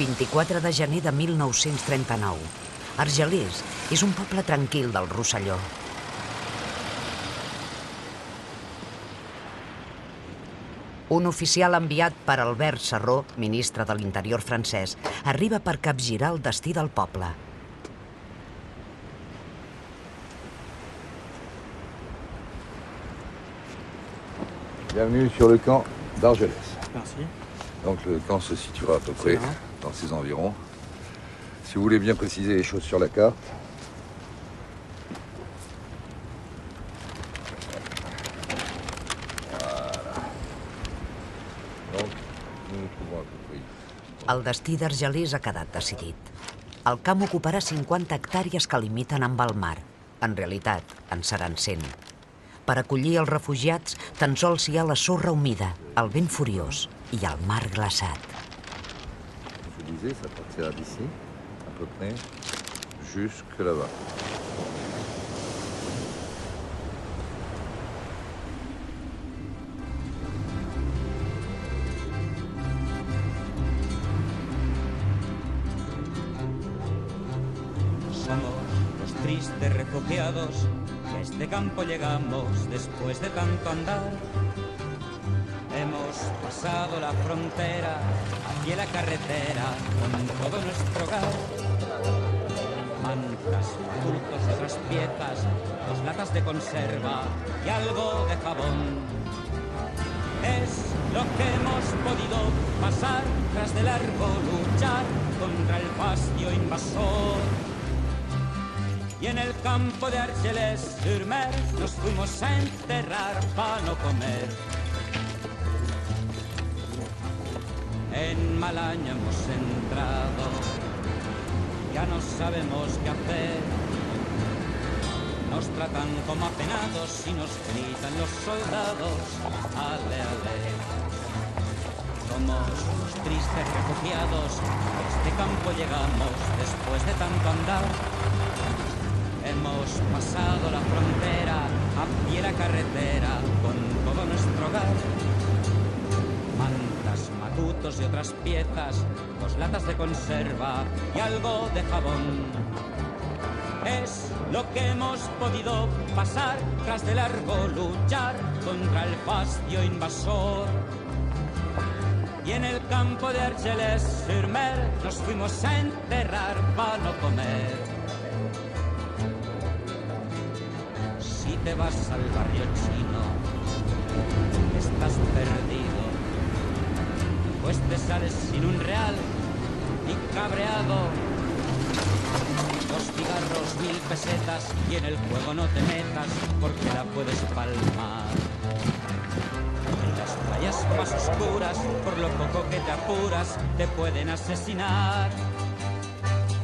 24 de gener de 1939. Argelers és un poble tranquil del Rosselló. Un oficial enviat per Albert Sarraut, ministre de l'Interior francès, arriba per capgirar el destí del poble. Bienvenue sur le camp d'Argelès. Merci. Donc le camp se situera à peu près dans ces environs. Si vous voulez bien préciser les choses sur la carte. Voilà. Donc nous nous trouvons à peu près ici. El destí d'Argelers ha quedat decidit. El camp ocuparà 50 hectàrees que limiten amb el mar. En realitat, en seran 100. Per acollir els refugiats, tan sols hi ha la sorra humida, el vent furiós i el mar glaçat. Je disais, ça partira d'ici, à peu près, jusque là-bas. Somos los tristes refugiados. A este campo llegamos después de tanto andar. Hemos pasado la frontera, a pie la carretera, con todo nuestro hogar. Mantas, adultos y otras piezas, 2 latas de conserva y algo de jabón. Es lo que hemos podido pasar tras de largo luchar contra el fascio invasor. Y en el campo de Argelès-sur-Mer nos fuimos a enterrar para no comer. En mal año hemos entrado, ya no sabemos qué hacer. Nos tratan como apenados y nos gritan los soldados, ale, ale. Somos los tristes refugiados, a este campo llegamos después de tanto andar. Hemos pasado la frontera, a pie la carretera, con todo nuestro hogar. Mantas, matutos y otras piezas, 2 latas de conserva y algo de jabón. Es lo que hemos podido pasar tras de largo luchar contra el fascio invasor. Y en el campo de Argelès-sur-Mer nos fuimos a enterrar para no comer. Si te vas al barrio chino, estás perdido, pues te sales sin un real y cabreado. 2 cigarros, 1000 pesetas y en el juego no te metas porque la puedes palmar. En las playas más oscuras, por lo poco que te apuras, te pueden asesinar.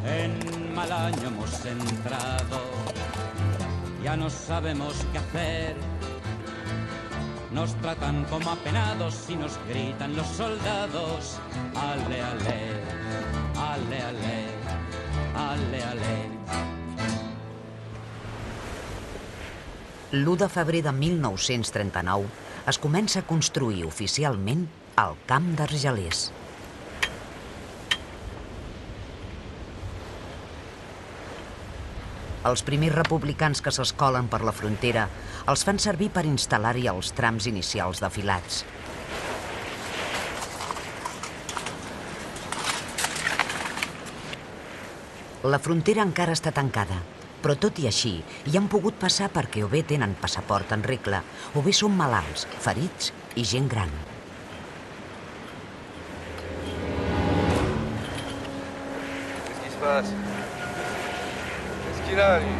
En mal año hemos entrado, ya no sabemos qué hacer. Nos tratan como apenados y nos gritan los soldados, ale, ale, ale, ale, ale, ale. L'1 de febrer de 1939 es comença a construir oficialment el camp d'Argelers. Els primers republicans que s'escolen per la frontera els fan servir per instal·lar-hi els trams inicials de filats. La frontera encara està tancada, però tot i així hi han pogut passar perquè o bé tenen passaport en regla o bé són malalts, ferits i gent gran. Qu'est-ce qui se passe? Qu'est-ce qu'il a, lui?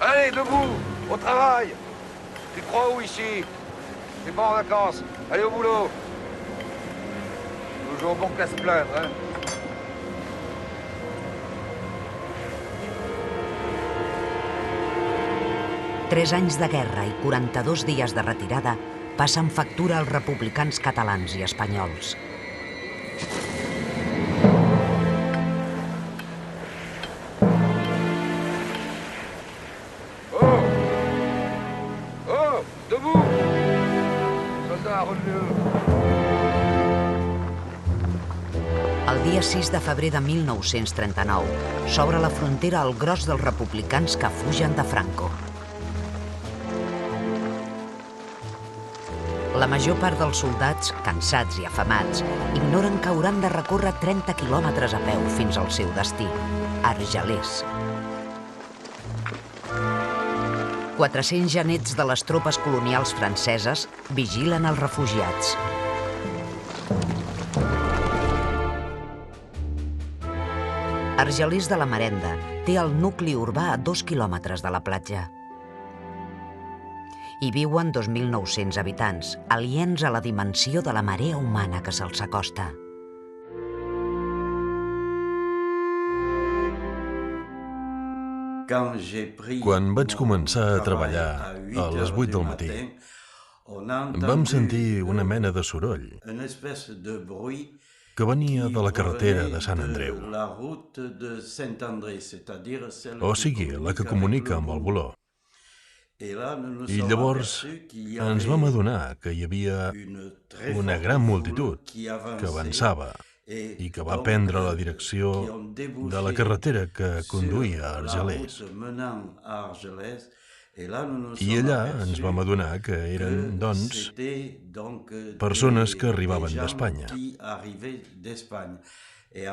Allez, debout! Au travail! Tu te crois où, ici? T'es pas en vacances. Allez au boulot! Toujours bon qu'à se plaindre, hein? Tres anys de guerra i 42 dies de retirada passen factura als republicans catalans i espanyols. Oh! Debout! Soldat, relevez-vous! dia 6 de febrer de 1939 s'obre la frontera al gros dels republicans que fugen de Franco. La major part dels soldats, cansats i afamats, ignoren que hauran de recórrer 30 quilòmetres a peu fins al seu destí, Argelers. 400 genets de les tropes colonials franceses vigilen els refugiats. Argelers de la Marenda té el nucli urbà a 2 quilòmetres de la platja. Hi viuen 2.900 habitants, aliens a la dimensió de la marea humana que se'ls acosta. Quan vaig començar a treballar a les 8 del matí, vam sentir una mena de soroll que venia de la carretera de Sant Andreu, o sigui, la que comunica amb el Voló. I llavors ens vam adonar que hi havia una gran multitud que avançava i que va prendre la direcció de la carretera que conduïa a Argelers. I allà ens vam adonar que eren, doncs, persones que arribaven d'Espanya.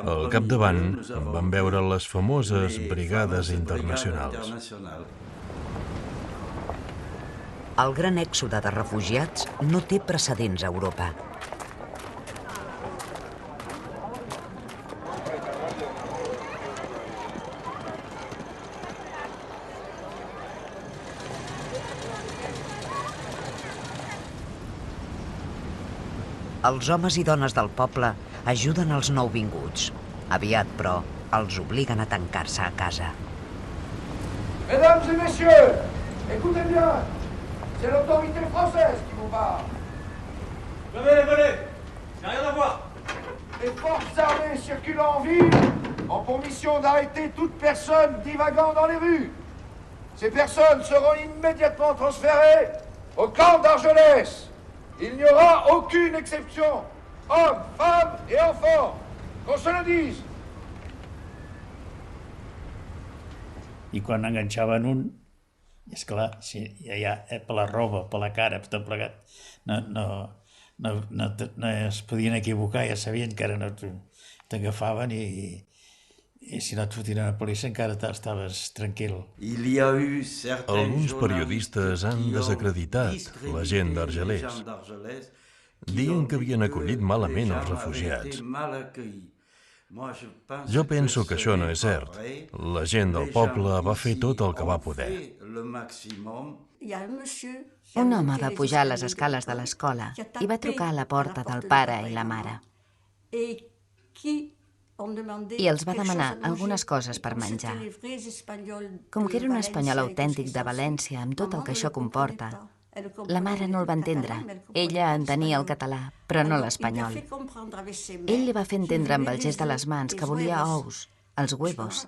Al capdavant vam veure les famoses brigades internacionals. El gran èxode de refugiats no té precedents a Europa. Els homes i dones del poble ajuden els nouvinguts. Aviat, però, els obliguen a tancar-se a casa. Mesdames et messieurs, écoutez bien. C'est l'autorité française qui vous parle. Venez, j'ai rien à voir. Les forces armées circulant en ville ont pour mission d'arrêter toute personne divaguant dans les rues. Ces personnes seront immédiatement transférées au camp d'Argelès. Il n'y aura aucune exception. Hommes, femmes et enfants. Qu'on se le dise. I quan enganxaven un, i esclar, si ja per la roba, per la cara, per tot plegat, no es podien equivocar, ja sabien que ara no t'agafaven i si no et fotien a la policia encara estaves tranquil. Alguns periodistes han desacreditat la gent d'Argelers. Diuen que havien acollit malament els refugiats. Jo penso que això no és cert. La gent del poble va fer tot el que va poder. Un home va pujar a les escales de l'escola i va trucar a la porta del pare i la mare. I els va demanar algunes coses per menjar. Com que era un espanyol autèntic de València, amb tot el que això comporta, la mare no el va entendre. Ella entenia el català, però no l'espanyol. Ell li va fer entendre amb el gest de les mans que volia ous, els huevos.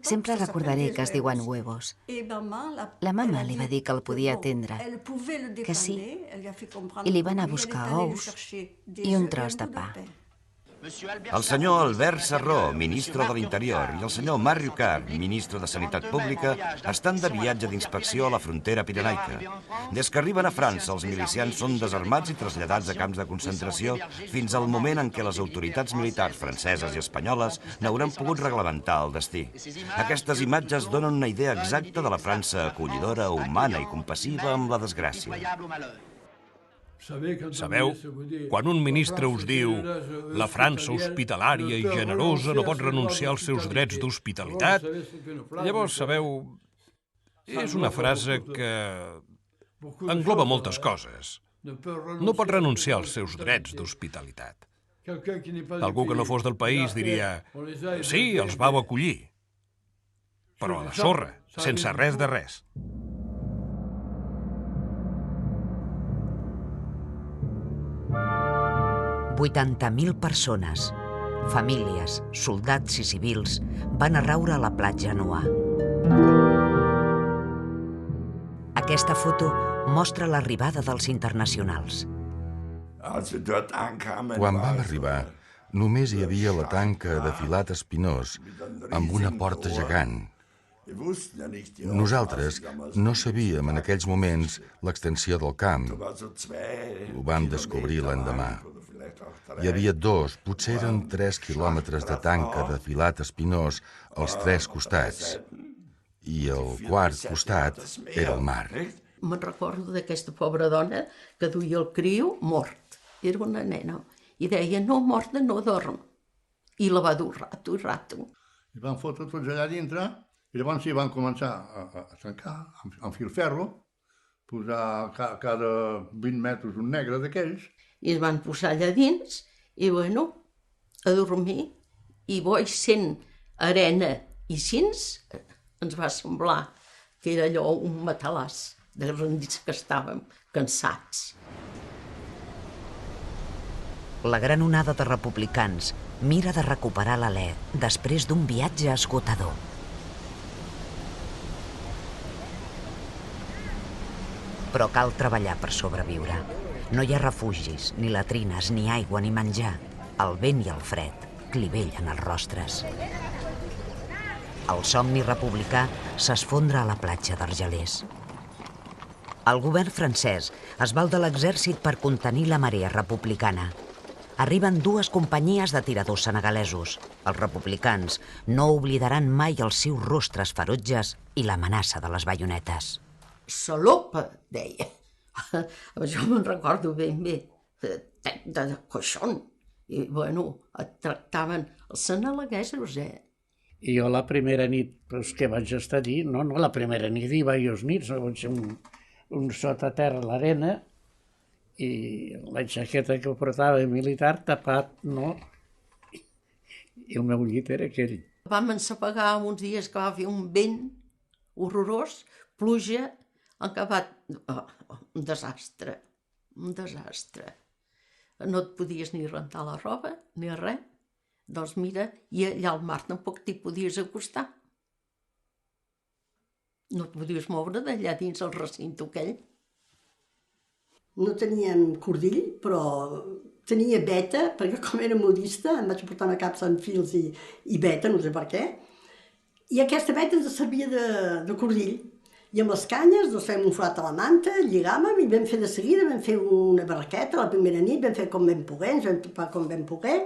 Sempre recordaré que es diuen huevos. La mama li va dir que el podia atendre, que sí, i li va anar a buscar ous i un tros de pa. El senyor Albert Sarró, ministre de l'Interior, i el senyor Marc Ricard, ministre de Sanitat Pública, estan de viatge d'inspecció a la frontera pirenaica. Des que arriben a França, els milicians són desarmats i traslladats a camps de concentració fins al moment en què les autoritats militars franceses i espanyoles n'hauran pogut reglamentar el destí. Aquestes imatges donen una idea exacta de la França acollidora, humana i compassiva amb la desgràcia. Sabeu, quan un ministre us diu «La França hospitalària i generosa no pot renunciar als seus drets d'hospitalitat», llavors, sabeu, és una frase que engloba moltes coses. No pot renunciar als seus drets d'hospitalitat. Algú que no fos del país diria «Sí, els vau acollir», però a la sorra, sense res de res. $80.000 persones, famílies, soldats i civils, van a raure a la platja Nua. Aquesta foto mostra l'arribada dels internacionals. Quan vam arribar, només hi havia la tanca de filat espinós amb una porta gegant. Nosaltres no sabíem en aquells moments l'extensió del camp. Ho vam descobrir l'endemà. Hi havia 2, potser eren 3 quilòmetres de tanca de filat espinós als 3 costats. I el quart costat era el mar. Me'n recordo d'aquesta pobra dona que duia el criu mort. Era una nena. I deia, no morta, no dorm. I la va dur rato i rato. I van fotre tots allà dintre i llavors hi van començar a trencar amb filferro, posar cada 20 metres un negre d'aquells. I es van posar allà dins i, bueno, a dormir. I boix sent arena i cins, ens va semblar que era allò un matalàs de rendits que estàvem cansats. La gran onada de republicans mira de recuperar l'alè després d'un viatge esgotador. Però cal treballar per sobreviure. No hi ha refugis, ni latrines, ni aigua, ni menjar. El vent i el fred clivellen els rostres. El somni republicà s'esfondra a la platja d'Argelers. El govern francès es val de l'exèrcit per contenir la marea republicana. Arriben 2 companyies de tiradors senegalesos. Els republicans no oblidaran mai els seus rostres ferotges i l'amenaça de les baionetes. Salopa, deia. Jo me'n recordo ben bé. De coixón. I, bueno, et tractaven els senegalesos, I jo la primera nit que vaig estar allí, no la primera nit, hi vaig diverses nits, vaig ser un sota terra a l'arena, i la jaqueta que portava militar tapat, no? I el meu llit era aquell. Vam ensapegar uns dies que va fer un vent horrorós, pluja, acabat... un desastre, un desastre. No et podies ni rentar la roba, ni res. Doncs mira, i allà al mar tampoc t'hi podies acostar. No et podies moure d'allà dins el recinte aquell. No teníem cordill, però tenia beta, perquè com era modista em vaig portar una capsa amb fils i beta, no sé per què. I aquesta beta ens servia de cordill. I amb les canyes doncs fèiem un forat a la manta, lligàvem i vam fer de seguida, vam fer una barraqueta la primera nit, vam fer com vam poder, ens vam topar com vam poder.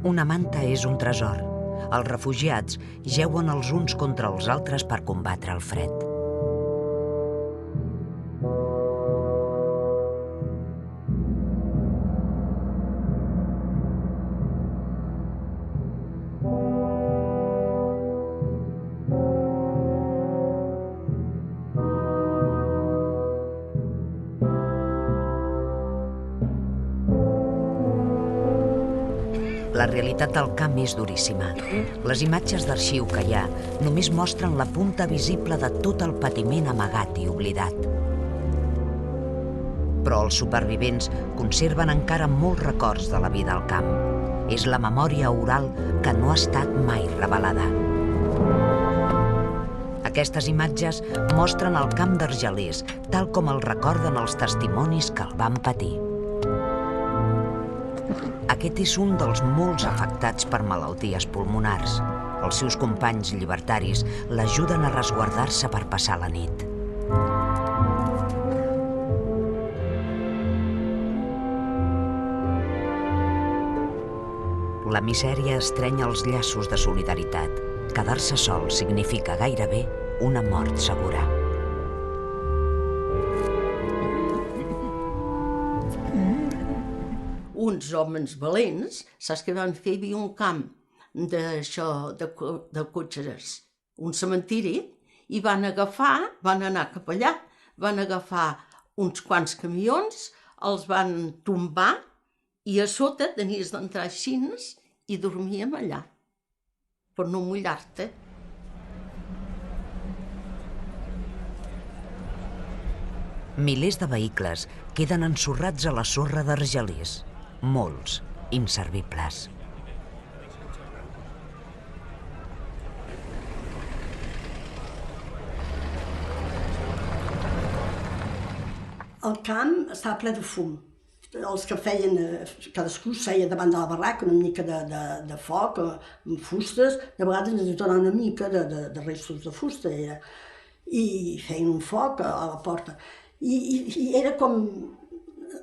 Una manta és un tresor. Els refugiats jeuen els uns contra els altres per combatre el fred. La realitat del camp és duríssima. Les imatges d'arxiu que hi ha només mostren la punta visible de tot el patiment amagat i oblidat. Però els supervivents conserven encara molts records de la vida al camp. És la memòria oral que no ha estat mai revelada. Aquestes imatges mostren el camp d'Argelers tal com el recorden els testimonis que el van patir. Aquest és un dels molts afectats per malalties pulmonars. Els seus companys llibertaris l'ajuden a resguardar-se per passar la nit. La misèria estrenya els llaços de solidaritat. Quedar-se sol significa gairebé una mort segura. Uns homes valents, saps què van fer? Hi havia un camp de cotxeres, un cementiri, i van anar cap allà, van agafar uns quants camions, els van tombar i a sota tenies d'entrar així i dormíem allà, per no mullar-te. Milers de vehicles queden ensorrats a la sorra d'Argelers. Molts inservibles. el camp estava ple de fum. Els que feien, cadascú seia davant de la barraca, una mica de foc, amb fustes, de vegades ens donava una mica de restos de fusta, i feien un foc a la porta. I era com,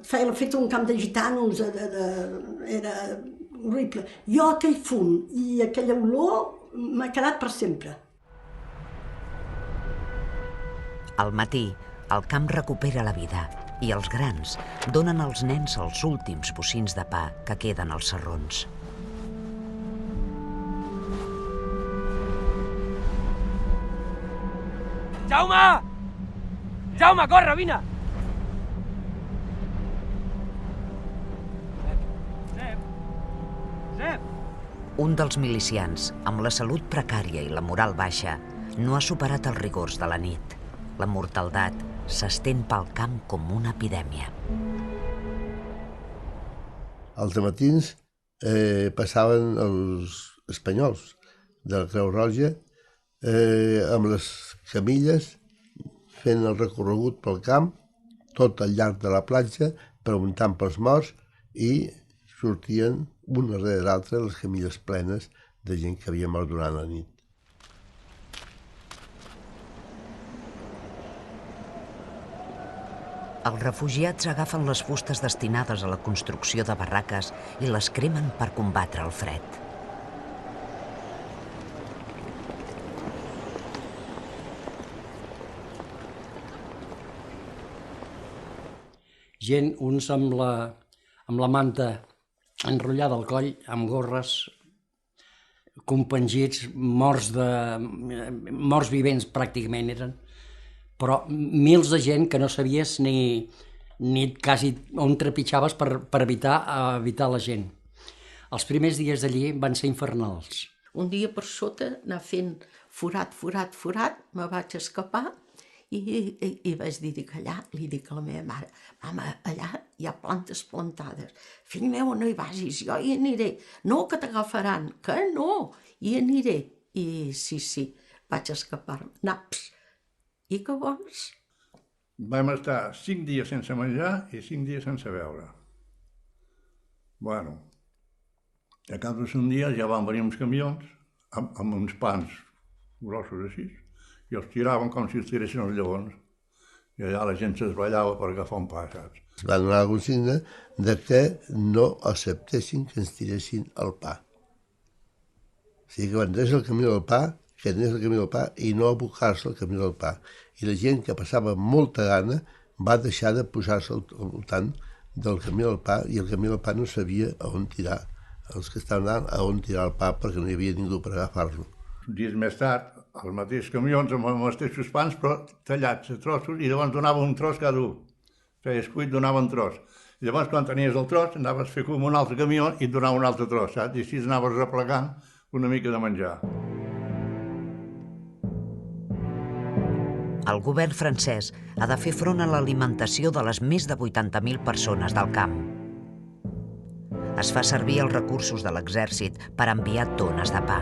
feia l'efecte d'un camp de gitanos, era horrible. Jo aquell fum i aquella olor m'ha quedat per sempre. Al matí, el camp recupera la vida i els grans donen als nens els últims bocins de pa que queden als sarrons. Jaume! Jaume, corre, vine! Un dels milicians, amb la salut precària i la moral baixa, no ha superat els rigors de la nit. La mortaldat s'estén pel camp com una epidèmia. Als matins passaven els espanyols de la Creu Roja amb les camilles fent el recorregut pel camp, tot al llarg de la platja, preguntant pels morts, i sortien una darrere l'altra les camilles plenes de gent que havia mort durant la nit. Els refugiats agafen les fustes destinades a la construcció de barraques i les cremen per combatre el fred. Gent, uns amb la manta enrotllada al coll, amb gorres, compengits, morts vivents pràcticament eren, però mils de gent que no sabies ni quasi on trepitjaves per evitar la gent. Els primers dies d'allí van ser infernals. Un dia per sota anar fent forat, me vaig escapar i vaig dir que allà, li dic a la meva mare, mama, allà hi ha plantes plantades. Fill meu, no hi vagis, jo hi aniré. No, que t'agafaran, que no, hi aniré. I sí, vaig escapar-me. Naps. I què vols? Vam estar 5 dies sense menjar i 5 dies sense beure. Bueno, a cap de 5 dies ja van venir uns camions amb uns pans grossos així i els tiraven com si els tiressin els lleons. I allà la gent s'esballava per agafar un pa, saps? Es va donar la consigna de que no acceptessin que ens tiressin el pa. O sigui que quan anés el camí del pa, que anés el camí del pa i no abocar-se al camí del pa. I la gent que passava molta gana va deixar de posar-se al voltant del camí del pa i el camí del pa no sabia on tirar. Els que estaven anant a on tirar el pa perquè no hi havia ningú per agafar-lo. Dies més tard, els mateixos camions amb els mateixos pans, però tallats a trossos, i llavors donava un tros cada un. Feies cuit, donava un tros. I llavors, quan tenies el tros, anaves a fer com un altre camió i et donava un altre tros, saps? I així anaves replegant una mica de menjar. El govern francès ha de fer front a l'alimentació de les més de 80.000 persones del camp. Es fa servir els recursos de l'exèrcit per enviar tones de pa.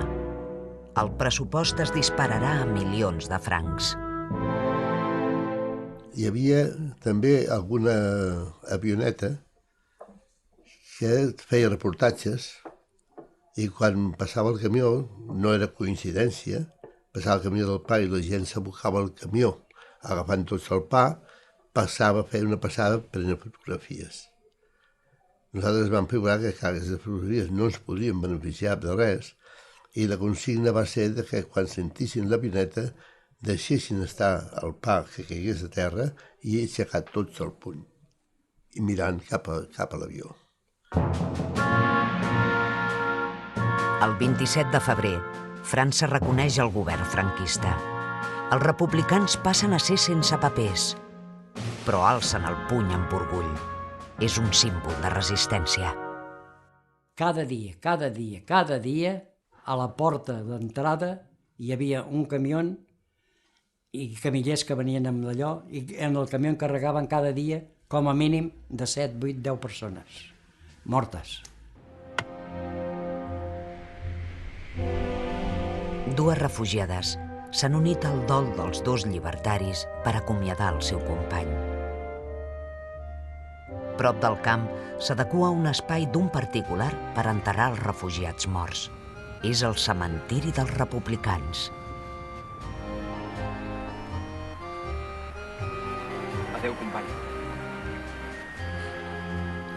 El pressupost es dispararà a milions de francs. Hi havia també alguna avioneta que feia reportatges i quan passava el camió, no era coincidència, passava el camió del pa i la gent s'abocava al camió agafant tots el pa, passava a fer una passada prenent fotografies. Nosaltres vam figurar que aquestes fotografies no ens podien beneficiar de res i la consigna va ser que quan sentissin l'avioneta deixessin estar el pa que caigués a terra i aixecar tots el puny i mirant cap a l'avió. El 27 de febrer, França reconeix el govern franquista. Els republicans passen a ser sense papers, però alcen el puny amb orgull. És un símbol de resistència. Cada dia, a la porta d'entrada hi havia un camió i camillers que venien amb d'allò i en el camió carregaven cada dia com a mínim de 7, 8, 10 persones mortes. Dues refugiades s'han unit al dol dels dos llibertaris per acomiadar el seu company. Prop del camp s'adequa un espai d'un particular per enterrar els refugiats morts. És el cementiri dels republicans. Adéu, company.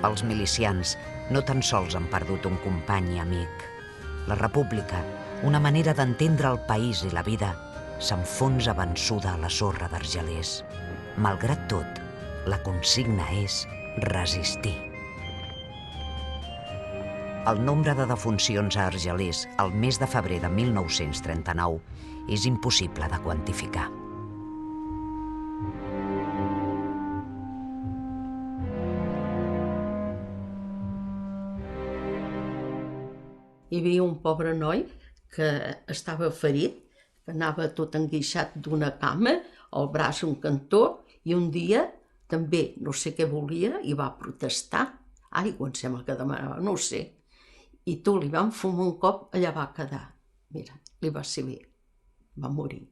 Els milicians no tan sols han perdut un company i amic. La república, una manera d'entendre el país i la vida, s'enfonsa vençuda a la sorra d'Argelers. Malgrat tot, la consigna és resistir. El nombre de defuncions a Argelers el mes de febrer de 1939 és impossible de quantificar. Hi havia un pobre noi que estava ferit, que anava tot enguixat d'una cama, el braç un cantó, i un dia també no sé què volia i va protestar. Aigua, em sembla que demanava, no ho sé. I tu li van fumar un cop, allà va quedar. Mira, li va ser bé, va morir.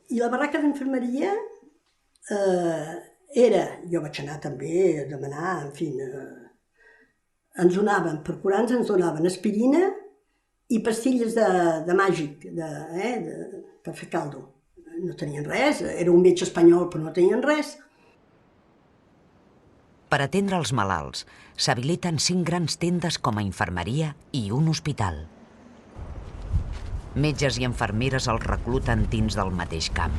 I la barraca d'infermeria era, jo vaig anar també a demanar, en fi, ens donaven, per curar-nos ens donaven aspirina i pastilles de màgic, per fer caldo. No tenien res, era un metge espanyol però no tenien res. Per atendre els malalts, s'habiliten 5 grans tendes com a infermeria i un hospital. Metges i infermeres els recluten dins del mateix camp.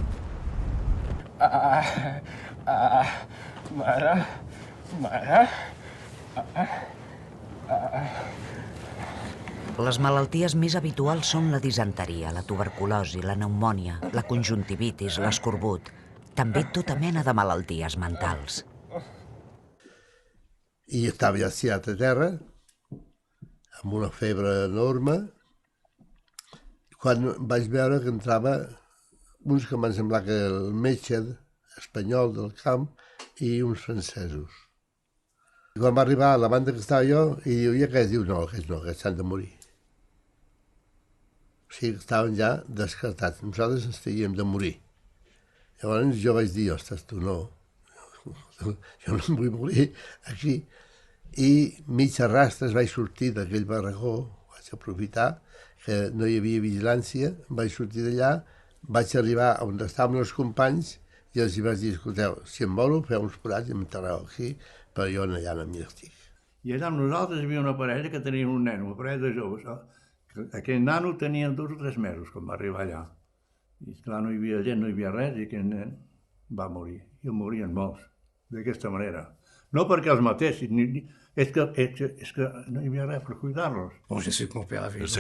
Mare. Les malalties més habituals són la disenteria, la tuberculosi, la pneumònia, la conjuntivitis, l'escorbut, també tota mena de malalties mentals. I estava ja estirat a terra, amb una febre enorme, quan vaig veure que entrava uns que m'han semblat que el metge espanyol del camp i uns francesos. I quan va arribar a la banda que estava jo, i diu, i aquests? Diu, no, aquests s'han de morir. O sigui que estaven ja descartats. Nosaltres ens teníem de morir. Llavors jo vaig dir, ostres, tu no. Jo no em vull morir aquí. I mig arrastres vaig sortir d'aquell barracó, vaig aprofitar que no hi havia vigilància, vaig sortir d'allà, vaig arribar on estaven els companys i els hi vaig dir, escolteu, si em voleu, feu uns forats i m'enterreu aquí, però jo allà no m'hi estic. I allà amb nosaltres hi havia una parella que tenia un nen, una parella de joves. Aquell nano tenia 2 o 3 mesos quan va arribar allà. I clar, no hi havia gent, no hi havia res, i aquell nen va morir. I en morien molts, d'aquesta manera. No perquè els matessin, és que no hi havia res per cuidar-los. Sé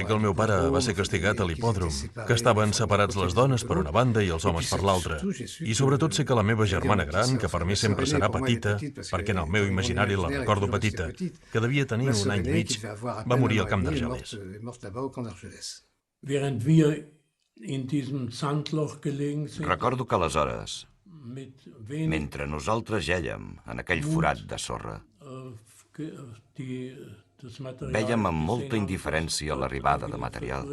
que el meu pare va ser castigat a l'hipòdrom, que estaven separats les dones per una banda i els homes per l'altra. I sobretot sé que la meva germana gran, que per mi sempre serà petita, perquè en el meu imaginari la recordo petita, que devia tenir 1 any i mig, va morir al camp d'Argelers. Recordo que aleshores, mentre nosaltres gèiem en aquell forat de sorra, vèiem amb molta indiferència l'arribada de material.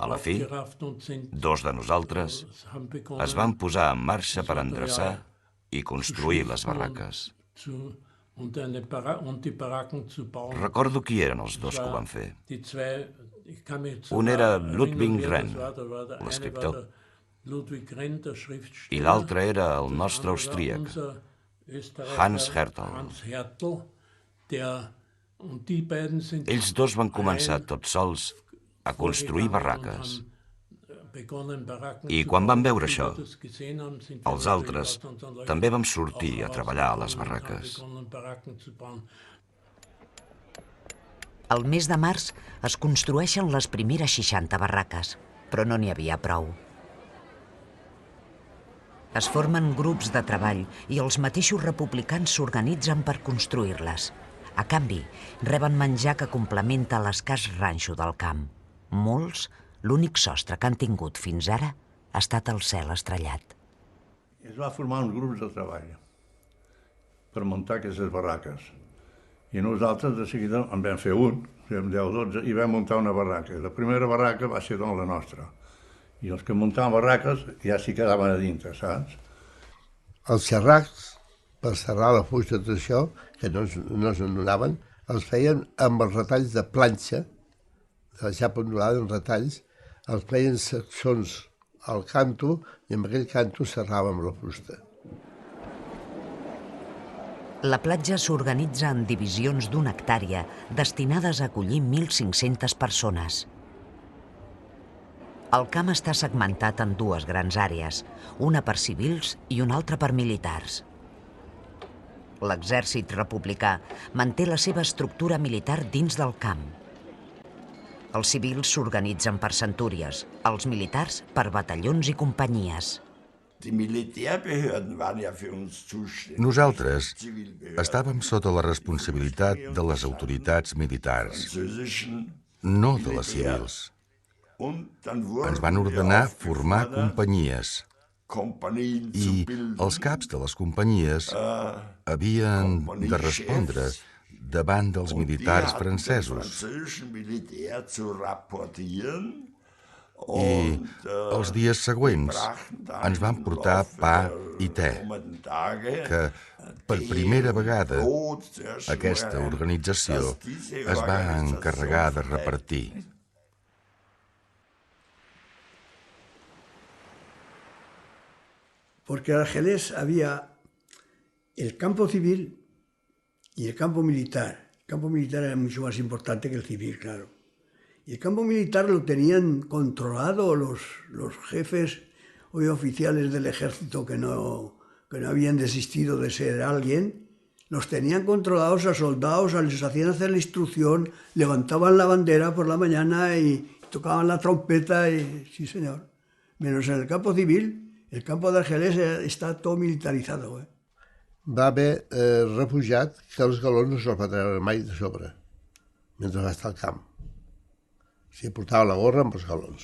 A la fi, 2 de nosaltres es van posar en marxa per endreçar i construir les barraques. Recordo qui eren els 2 que ho van fer. Un era Ludwig Renn, l'escriptor, i l'altre era el nostre austríac, Hans Hertel. Ells 2 van començar tots sols a construir barraques. I quan van veure això, els altres també vam sortir a treballar a les barraques. Al mes de març es construeixen les primeres 60 barraques, però no n'hi havia prou. Es formen grups de treball i els mateixos republicans s'organitzen per construir-les. A canvi, reben menjar que complementa l'escàs ranxo del camp. Molts, l'únic sostre que han tingut fins ara ha estat el cel estrellat. Es va formar uns grups de treball per muntar aquestes barraques. I nosaltres de seguida en vam fer un, érem 10 o 12, i vam muntar una barraca. La primera barraca va ser la nostra. I els que muntaven barraques ja s'hi quedaven a dintre, saps? Els xerracs, per serrar la fusta tot això, que no es donaven, els feien amb els retalls de planxa, de la xapa ondulada en retalls, els feien seccions al canto i amb aquell canto serràvem la fusta. La platja s'organitza en divisions d'una hectàrea destinades a acollir 1.500 persones. El camp està segmentat en dues grans àrees, una per civils i una altra per militars. L'exèrcit republicà manté la seva estructura militar dins del camp. Els civils s'organitzen per centúries, els militars per batallons i companyies. Nosaltres estàvem sota la responsabilitat de les autoritats militars, no de les civils. Ens van ordenar formar companyies i els caps de les companyies havien de respondre davant dels militars francesos. I els dies següents ens van portar pa i te, que per primera vegada aquesta organització es va encarregar de repartir. Porque en Argelés había el campo civil y el campo militar. El campo militar era mucho más importante que el civil, claro. Y el campo militar lo tenían controlado los jefes o oficiales del ejército que no habían desistido de ser alguien. Los tenían controlados a soldados, les hacían hacer la instrucción, levantaban la bandera por la mañana y tocaban la trompeta y sí, señor. Menos en el campo civil. El campo d'Argelès està tot militaritzat. Va haver refugiat que els galons no se'ls va treure mai de sobre, mentre va estar al camp. S'hi portava la gorra amb els galons,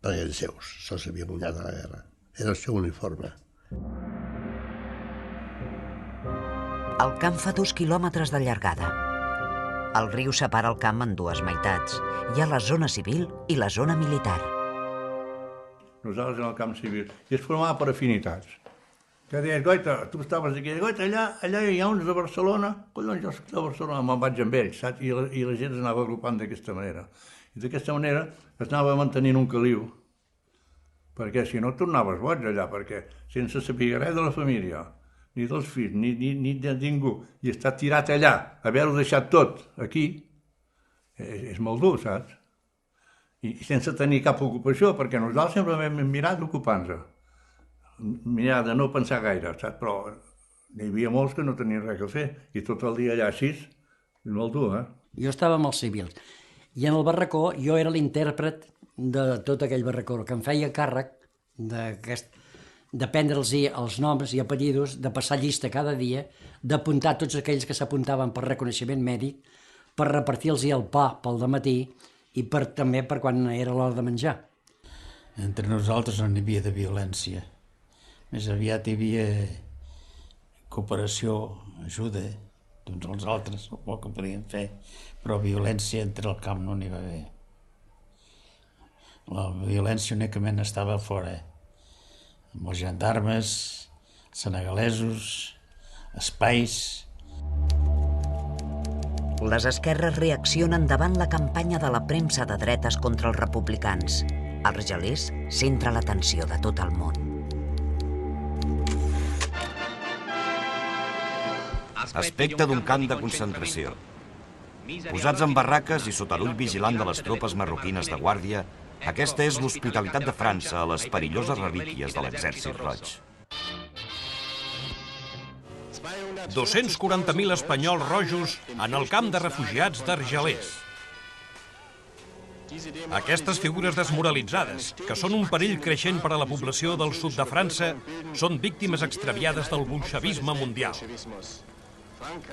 perquè eren seus, se'ls havia guanyat a la guerra. Era el seu uniforme. El camp fa 2 quilòmetres de llargada. El riu separa el camp en dues meitats. Hi ha la zona civil i la zona militar. Nosaltres en el camp civil, i es formava per afinitats. Que deies, Goita, tu estaves aquí, Goita, allà hi ha uns de Barcelona, collons, jo de Barcelona me'n vaig amb ells, saps? I la gent s'anava agrupant d'aquesta manera. I d'aquesta manera es anava mantenint un caliu, perquè si no tornaves boig allà, perquè sense saber res de la família, ni dels fills, ni de ningú, i estar tirat allà, haver-ho deixat tot aquí, és molt dur, saps? I sense tenir cap ocupació, perquè nosaltres sempre vam mirar d'ocupar-nos. Mirar de no pensar gaire, saps? Però n'hi havia molts que no tenien res a fer, i tot el dia allà així, és molt dur, Jo estava amb els civils, i en el barracó jo era l'intèrpret de tot aquell barracó, que em feia càrrec de prendre'ls els noms i apellidos, de passar llista cada dia, d'apuntar tots aquells que s'apuntaven per reconeixement mèdic, per repartir-los el pa pel dematí, i també per quan era l'hora de menjar. Entre nosaltres no n'hi havia de violència. Més aviat hi havia cooperació, ajuda d'uns als altres, el que podien fer, però violència entre el camp no n'hi va haver. La violència únicament estava fora, amb els gendarmes, senegalesos, espais. Les esquerres reaccionen davant la campanya de la premsa de dretes contra els republicans. Argelers centra l'atenció de tot el món. Aspecte d'un camp de concentració. Posats en barraques i sota l'ull vigilant de les tropes marroquines de guàrdia, aquesta és l'hospitalitat de França a les perilloses relíquies de l'Exèrcit Roig. 240.000 espanyols rojos en el camp de refugiats d'Argelers. Aquestes figures desmoralitzades, que són un perill creixent per a la població del sud de França, són víctimes extraviades del bolxevisme mundial.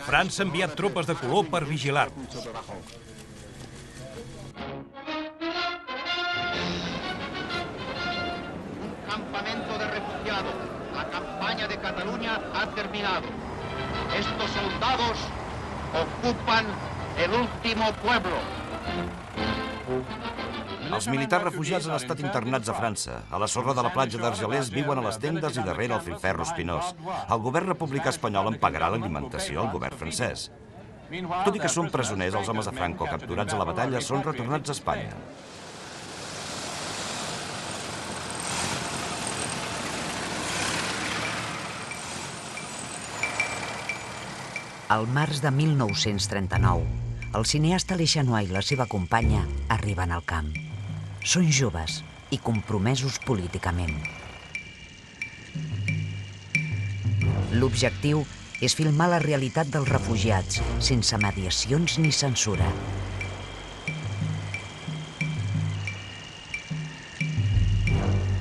França ha enviat tropes de color per vigilar-los. Un campamento de refugiados. La campaña de Cataluña ha terminado. Estos soldados ocupan el último pueblo. Els militars refugiats han estat internats a França. A la sorra de la platja d'Argelers viuen a les tendes i darrere el filferro espinós. El govern republicà espanyol en pagarà l'alimentació al govern francès. Tot i que són presoners, els homes de Franco capturats a la batalla són retornats a Espanya. Al març de 1939, el cineasta Lechanois i la seva companya arriben al camp. Són joves i compromesos políticament. L'objectiu és filmar la realitat dels refugiats, sense mediacions ni censura.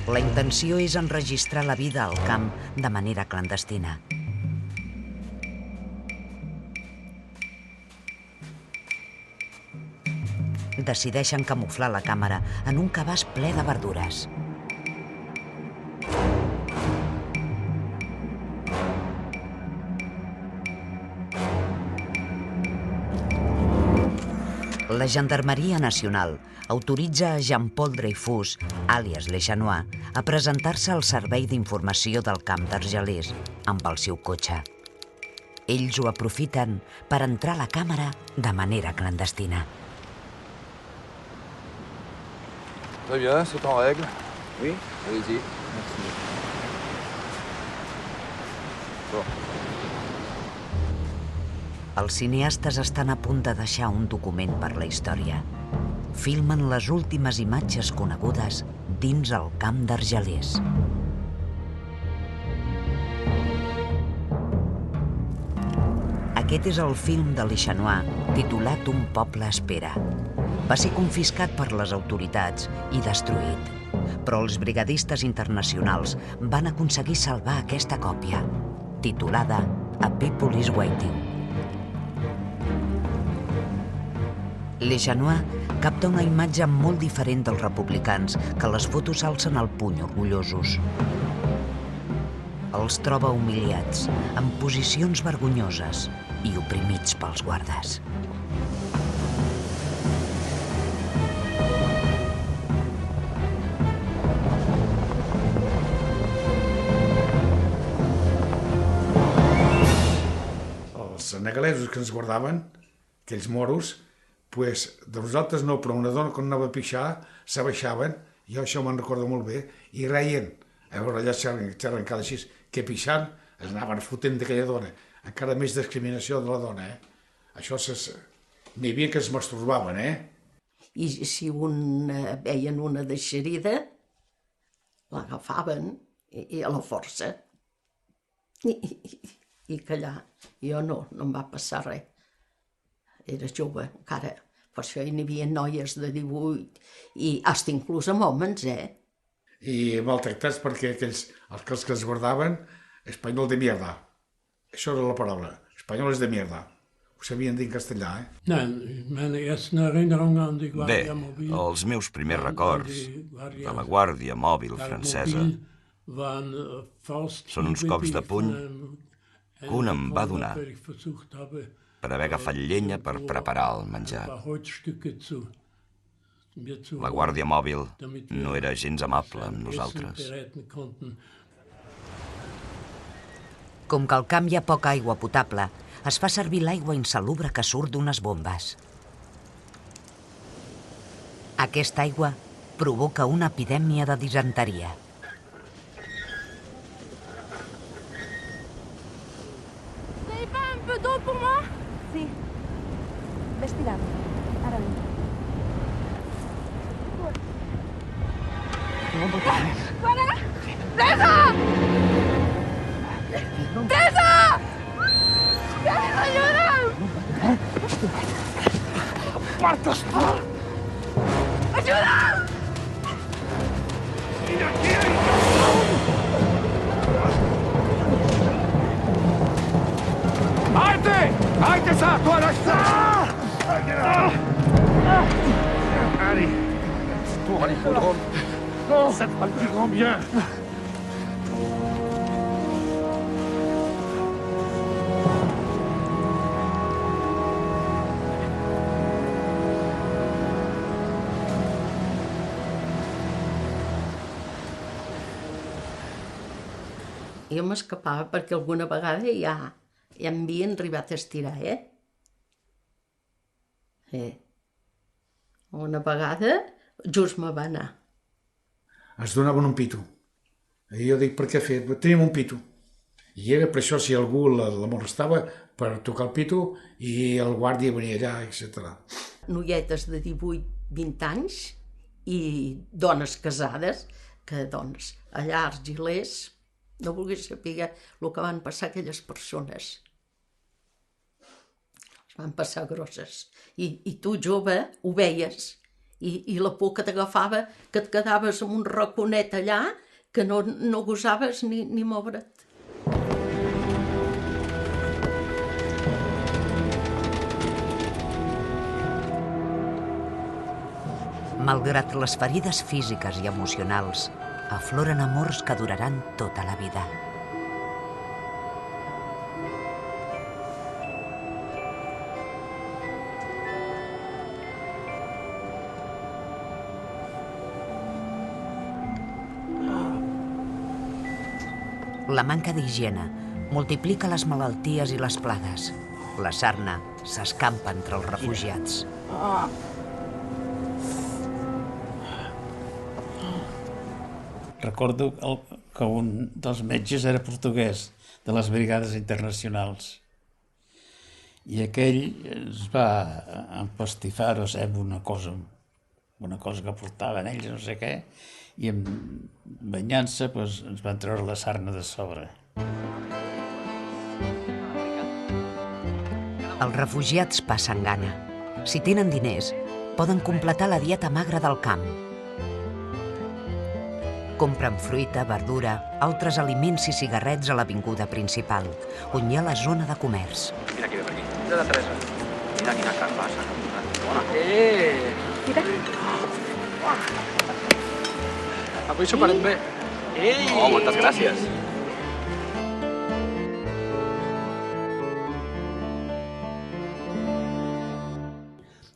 La intenció és enregistrar la vida al camp de manera clandestina. Decideixen camuflar la càmera en un cabàs ple de verdures. La Gendarmeria Nacional autoritza a Jean-Paul Dreyfus, àlies Lechanois, a presentar-se al Servei d'Informació del Camp d'Argelers amb el seu cotxe. Ells ho aprofiten per entrar a la càmera de manera clandestina. Très bien, c'est en règle. Oui, allez-y. Merci. Bon. Els cineastes estan a punt de deixar un document per la història. Filmen les últimes imatges conegudes dins el camp d'Argelers. Aquest és el film de Lechanois titulat Un poble espera. Va ser confiscat per les autoritats i destruït, però els brigadistes internacionals van aconseguir salvar aquesta còpia, titulada A People is Waiting. Lechanois capta una imatge molt diferent dels republicans que les fotos alcen el puny orgullosos. Els troba humiliats, en posicions vergonyoses i oprimits pels guardes. Els senegalesos que ens guardaven, aquells moros, pues, de nosaltres no, però una dona quan anava a pixar s'abaixaven, jo això me'n recordo molt bé, i reien. A veure, allà xerren cada així, que pixant es anaven fotent d'aquella dona. Encara més discriminació de la dona, Això n'hi havia que es masturbaven, I si veien una deixerida, l'agafaven i a la força. I callar. Jo no em va passar res. Era jove encara. Per això hi havia noies de 18 i fins inclús amb homes, I maltractats perquè els que es guardaven, espanyol de mierda. Això era la paraula. Espanyoles de mierda. Ho sabien dir en castellà, Bé, els meus primers records de la Guàrdia Mòbil francesa són uns cops de puny que un em va donar per haver agafat llenya per preparar el menjar. La Guàrdia Mòbil no era gens amable amb nosaltres. Com que al camp hi ha poca aigua potable, es fa servir l'aigua insalubre que surt d'unes bombes. Aquesta aigua provoca una epidèmia de disenteria. Vous n'avez pas un peu d'eau pour moi? Sí. Ves tirant. Ara vinc. Para! Teresa! Teresa! Teresa, ayuda! ¡Apartas tú! ¡Ayuda! ¡Mira aquí! Arrêtez! Arrêtez ça! Toi, lâche ça! Allez! Tour à l'hippodrome. Ça te fera le plus grand bien. Jo m'escapava perquè alguna vegada ja em havien arribat a estirar, Una vegada just me va anar. Ens donaven un pito. I jo dic, per què fer? Tenim un pito. I era per això, si algú la molestava, per tocar el pito, i el guàrdia venia allà, etc. Noietes de 18-20 anys i dones casades, que doncs a llars i les no volgués saber el que van passar aquelles persones. Es van passar grosses. I tu, jove, ho veies. I la por que t'agafava, que et quedaves en un raconet allà, que no gosaves ni moure't. Malgrat les ferides físiques i emocionals, afloren amors que duraran tota la vida. La manca d'higiene multiplica les malalties i les plagues. La sarna s'escampa entre els refugiats. Recordo que un dels metges era portuguès, de les brigades internacionals. I aquell es va empastifar, o sigui, una cosa que portaven ells, no sé què, i en banyant-se ens van treure la sarna de sobre. Els refugiats passen gana. Si tenen diners, poden completar la dieta magra del camp. Compren fruita, verdura, altres aliments i cigarrets a l'avinguda principal, on hi ha la zona de comerç. Mira qui ve per aquí. De la Teresa. Mira quina carabassa. Bona. Mira. Avui soparem bé. Oh, moltes gràcies.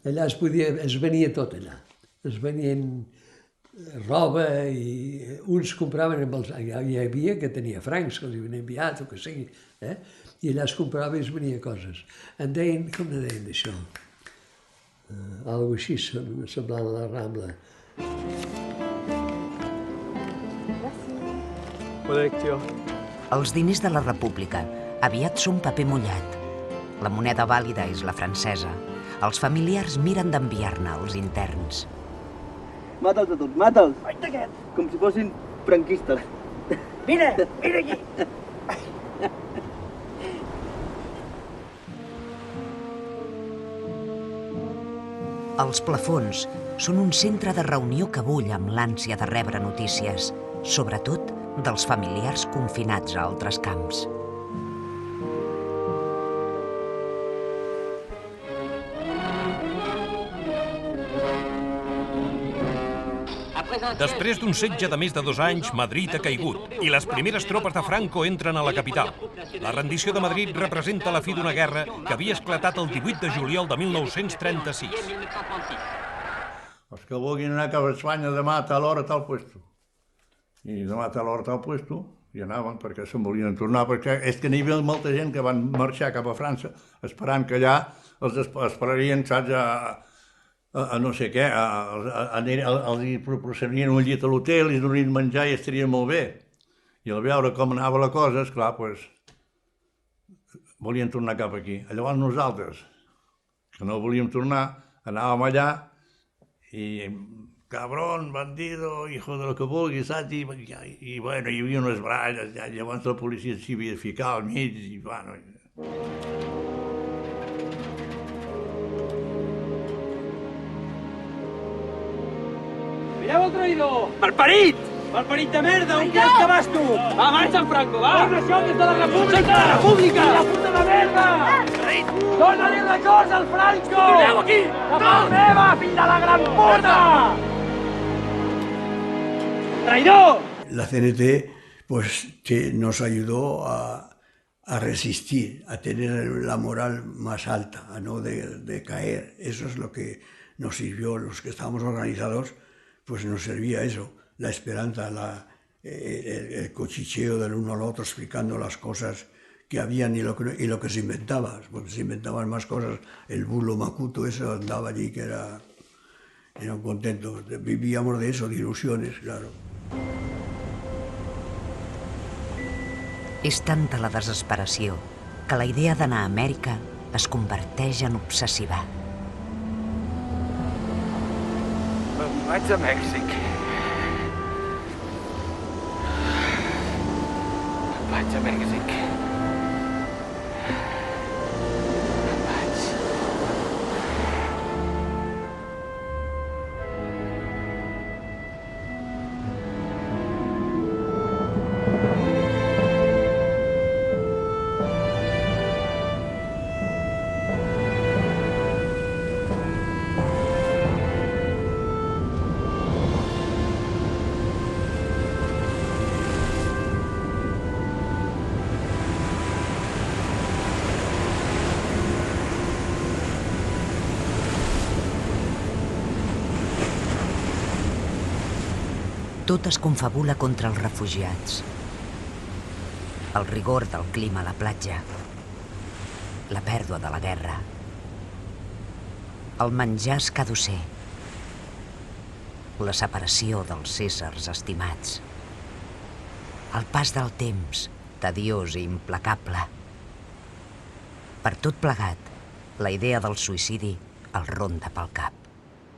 Allà es venia tot allà. Es venien roba i uns compraven amb els... Hi havia que tenia francs, que els havien enviat o que sigui, i allà es comprava i es venia coses. En deien, com ne deien d'això? Algo així, semblant a la Rambla. Els diners de la República aviat són paper mullat. La moneda vàlida és la francesa. Els familiars miren d'enviar-ne als interns. Mata'ls a tots, mata'ls! Com si fossin franquistes. Mira, mira aquí! Els plafons són un centre de reunió que bull amb l'ànsia de rebre notícies, sobretot dels familiars confinats a altres camps. Després d'un setge de més de 2 anys, Madrid ha caigut i les primeres tropes de Franco entren a la capital. La rendició de Madrid representa la fi d'una guerra que havia esclatat el 18 de juliol de 1936. Els que vulguin anar cap a Espanya demà a tal hora, a tal puesto. I demà a tal hora, a tal puesto, i anaven perquè se'n volien tornar, perquè és que n'hi havia molta gent que van marxar cap a França esperant que allà els esperarien, saps, a no sé què, els proporcionarien un llit a l'hotel, els donarien menjar i estarien molt bé. I al veure com anava la cosa, esclar, doncs, volien tornar cap aquí. Llavors nosaltres, que no volíem tornar, anàvem allà i cabrón, bandido, hijo de lo que vulguis, saps? I bueno, hi havia unes baralles, llavors la policia s'hi havia de ficar al mig, i bueno... Mireu el traïdor! Malparit! Malparit de merda! On creus que vas tu? Va, marxa en Franco, va! Fes això des de la República! Des de la República! La puta de merda! Dóna-li la cosa al Franco! Torneu aquí! La part meva, fill de la gran puta! ¡Traidor! La CNT pues, nos ayudó a resistir, a tener la moral más alta, a no de caer. Eso es lo que nos sirvió, los que estábamos organizados, pues nos servía eso, la esperanza, el cuchicheo del uno al otro explicando las cosas que habían y lo que se inventaba, porque se inventaban más cosas. El bulo Macuto ese andaba allí que era un contento. Vivíamos de eso, de ilusiones, claro. És tanta la desesperació que la idea d'anar a Amèrica es converteix en obsessiva. Vaig a Mèxic. Vaig a Mèxic. Tot es confabula contra els refugiats. El rigor del clima a la platja, la pèrdua de la guerra, el menjar escadusser, la separació dels éssers estimats, el pas del temps, tediós i implacable. Per tot plegat, la idea del suïcidi el ronda pel cap.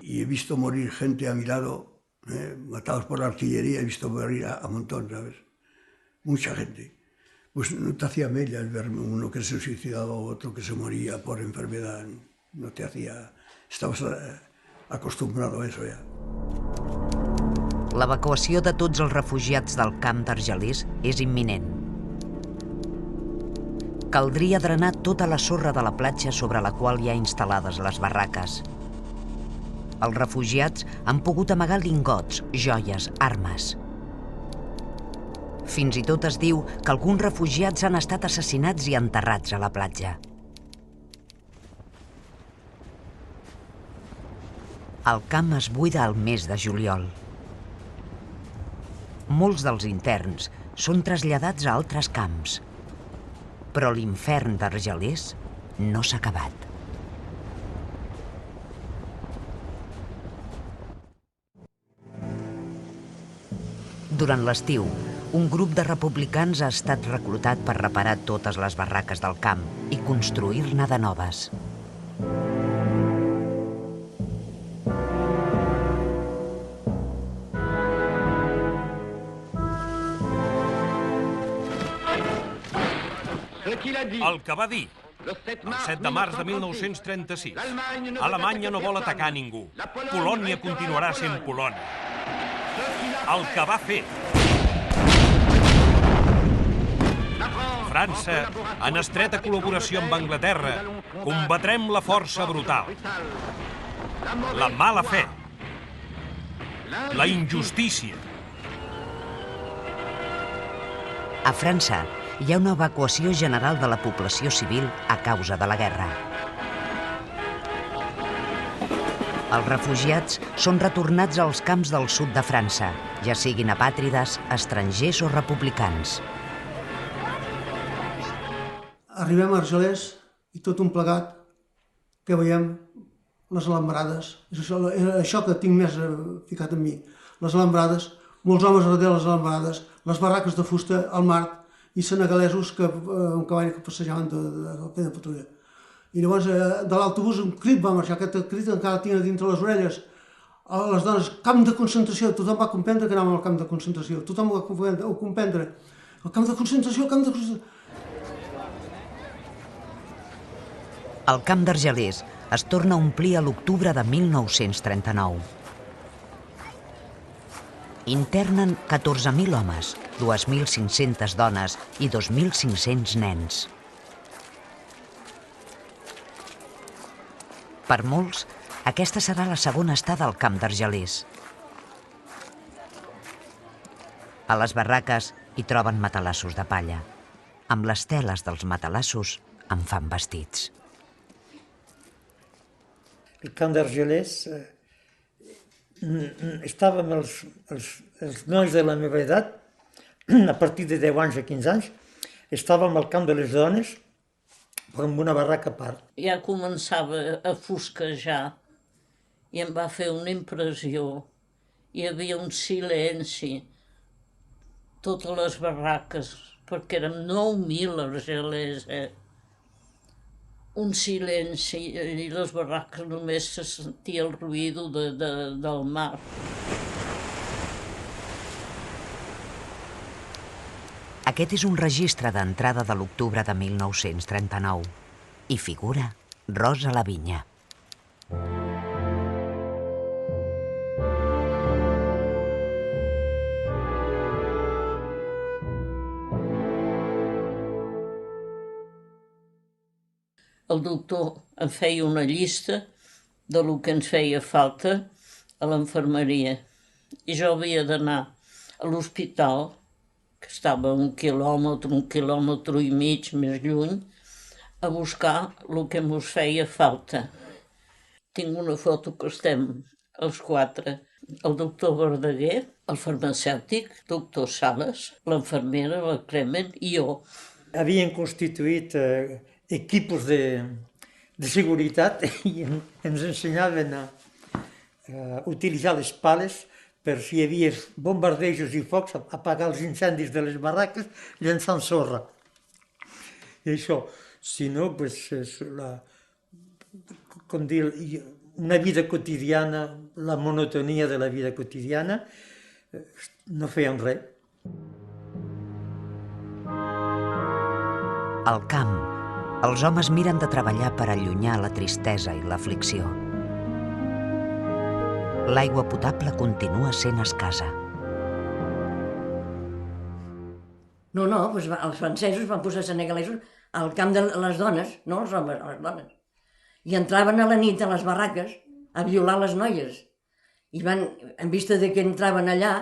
Y he visto morir gente a mi lado, matados por la artillería, he visto morir a montón, ¿sabes? Mucha gente. Pues no te hacía mella el ver uno que se suicidaba o otro que se moría por enfermedad. No te hacía... Estabas acostumbrado a eso ya. L'evacuació de tots els refugiats del camp d'Argelers és imminent. Caldria drenar tota la sorra de la platja sobre la qual hi ha instal·lades les barraques. Els refugiats han pogut amagar lingots, joies, armes. Fins i tot es diu que alguns refugiats han estat assassinats i enterrats a la platja. El camp es buida al mes de juliol. Molts dels interns són traslladats a altres camps, però l'infern d'Argelers no s'ha acabat. Durant l'estiu, un grup de republicans ha estat reclutat per reparar totes les barraques del camp i construir-ne de noves. El que va dir, el 7 de març de 1936, Alemanya no vol atacar ningú. Polònia continuarà sent Polònia. El que va fer. França, en estreta col·laboració amb Anglaterra, combatrem la força brutal, la mala fe, la injustícia. A França hi ha una evacuació general de la població civil a causa de la guerra. Els refugiats són retornats als camps del sud de França, ja siguin apàtrides, estrangers o republicans. Arribem a Argelers i tot un plegat que veiem les alambrades. És això que tinc més ficat en mi. Les alambrades, molts homes darrere les alambrades, les barraques de fusta al mar i senegalesos amb cavall que passejaven de patrulla. I llavors de l'autobús un crit va marxar, aquest crit encara tinc dintre les orelles. Les dones, camp de concentració, tothom va comprendre que anàvem al camp de concentració, tothom va comprendre. El camp de concentració, el camp de concentració... El camp d'Argelers es torna a omplir a l'octubre de 1939. Internen 14.000 homes, 2.500 dones i 2.500 nens. Per molts, aquesta serà la segona estada al camp d'Argelers. A les barraques hi troben matalassos de palla. Amb les teles dels matalassos en fan vestits. El camp d'Argelers estàvem els nois de la meva edat a partir de 10 anys o 15 anys, estàvem al camp de les dones, però amb una barraca a part. Ja començava a fosquejar i em va fer una impressió. Hi havia un silenci, totes les barraques, perquè érem 9.000 argelers, un silenci, i les barraques només se sentia el ruïdo del mar. Aquest és un registre d'entrada de l'octubre de 1939. Hi figura Rosa Lavinya. El doctor em feia una llista de lo que ens feia falta a l'infermeria. I jo havia d'anar a l'hospital, que estava a 1 quilòmetre i mig més lluny, a buscar el que ens feia falta. Tinc una foto que estem els 4. El doctor Verdaguer, el farmacèutic, doctor Sales, l'infermera, la Cremen i jo. Havien constituït equipos de seguretat i ens ensenyaven a utilitzar les pales per si hi havia bombardejos i focs, apagar els incendis de les barraques llançant sorra. I això, si no, és com dir, una vida quotidiana, la monotonia de la vida quotidiana, no feien res. Al camp, els homes miren de treballar per allunyar la tristesa i l'aflicció. L'aigua potable continua sent escassa. No, doncs els francesos van posar senegalesos al camp de les dones, no els homes, les dones. I entraven a la nit a les barraques a violar les noies. I en vista de que entraven allà,